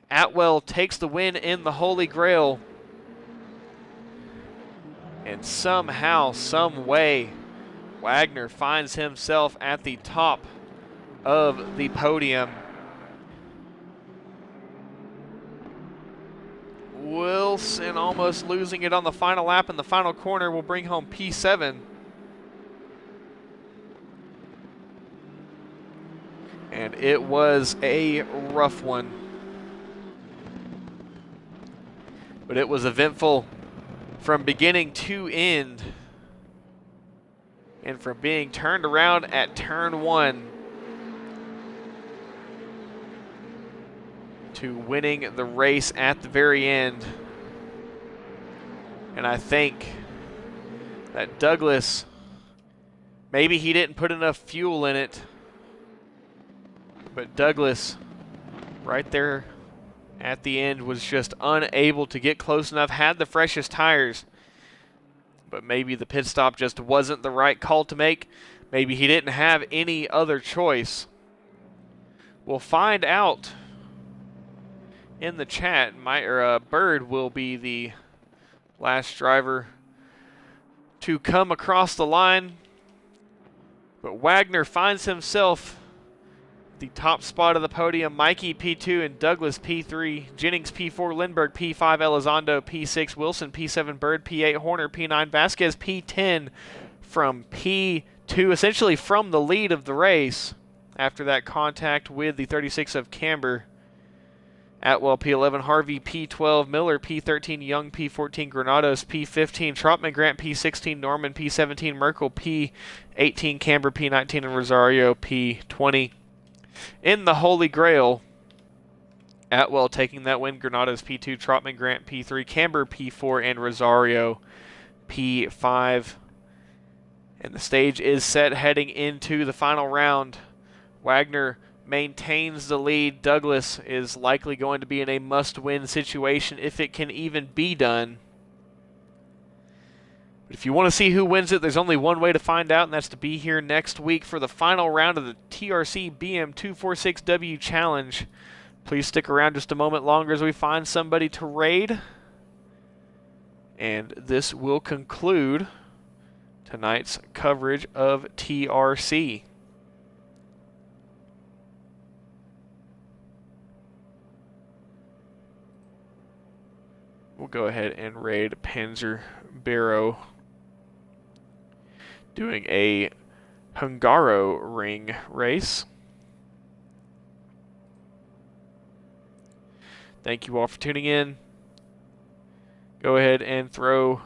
Atwell takes the win in the Holy Grail. And somehow, some way, Wagner finds himself at the top of the podium. Will else and almost losing it on the final lap in the final corner will bring home P7. And it was a rough one. But it was eventful from beginning to end. And from being turned around at turn 1 to winning the race at the very end. And I think that Douglas, maybe he didn't put enough fuel in it, but Douglas right there at the end was just unable to get close enough, had the freshest tires, but maybe the pit stop just wasn't the right call to make. Maybe he didn't have any other choice. We'll find out in the chat. Bird will be the last driver to come across the line, but Wagner finds himself the top spot of the podium. Mikey P2 and Douglas P3, Jennings P4, Lindbergh P5, Elizondo P6, Wilson P7, Bird P8, Horner P9, Vasquez P10 from P2, essentially from the lead of the race after that contact with the 36 of Camber. Atwell P11, Harvey P12, Miller P13, Young P14, Granados P15, Trotman Grant P16, Norman P17, Merkel P18, Camber P19, and Rosario P20. In the Holy Grail, Atwell taking that win, Granados P2, Trotman Grant P3, Camber P4, and Rosario P5. And the stage is set heading into the final round. Wagner maintains the lead. Douglas is likely going to be in a must-win situation if it can even be done. But if you want to see who wins it, there's only one way to find out, and that's to be here next week for the final round of the TRC BM246W Challenge. Please stick around just a moment longer as we find somebody to raid. And this will conclude tonight's coverage of TRC. We'll go ahead and raid Panzer Barrow, doing a Hungaro ring race. Thank you all for tuning in. Go ahead and throw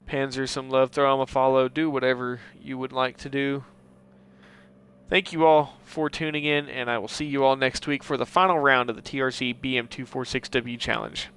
Panzer some love, throw him a follow, do whatever you would like to do. Thank you all for tuning in, and I will see you all next week for the final round of the TRC BM246W Challenge.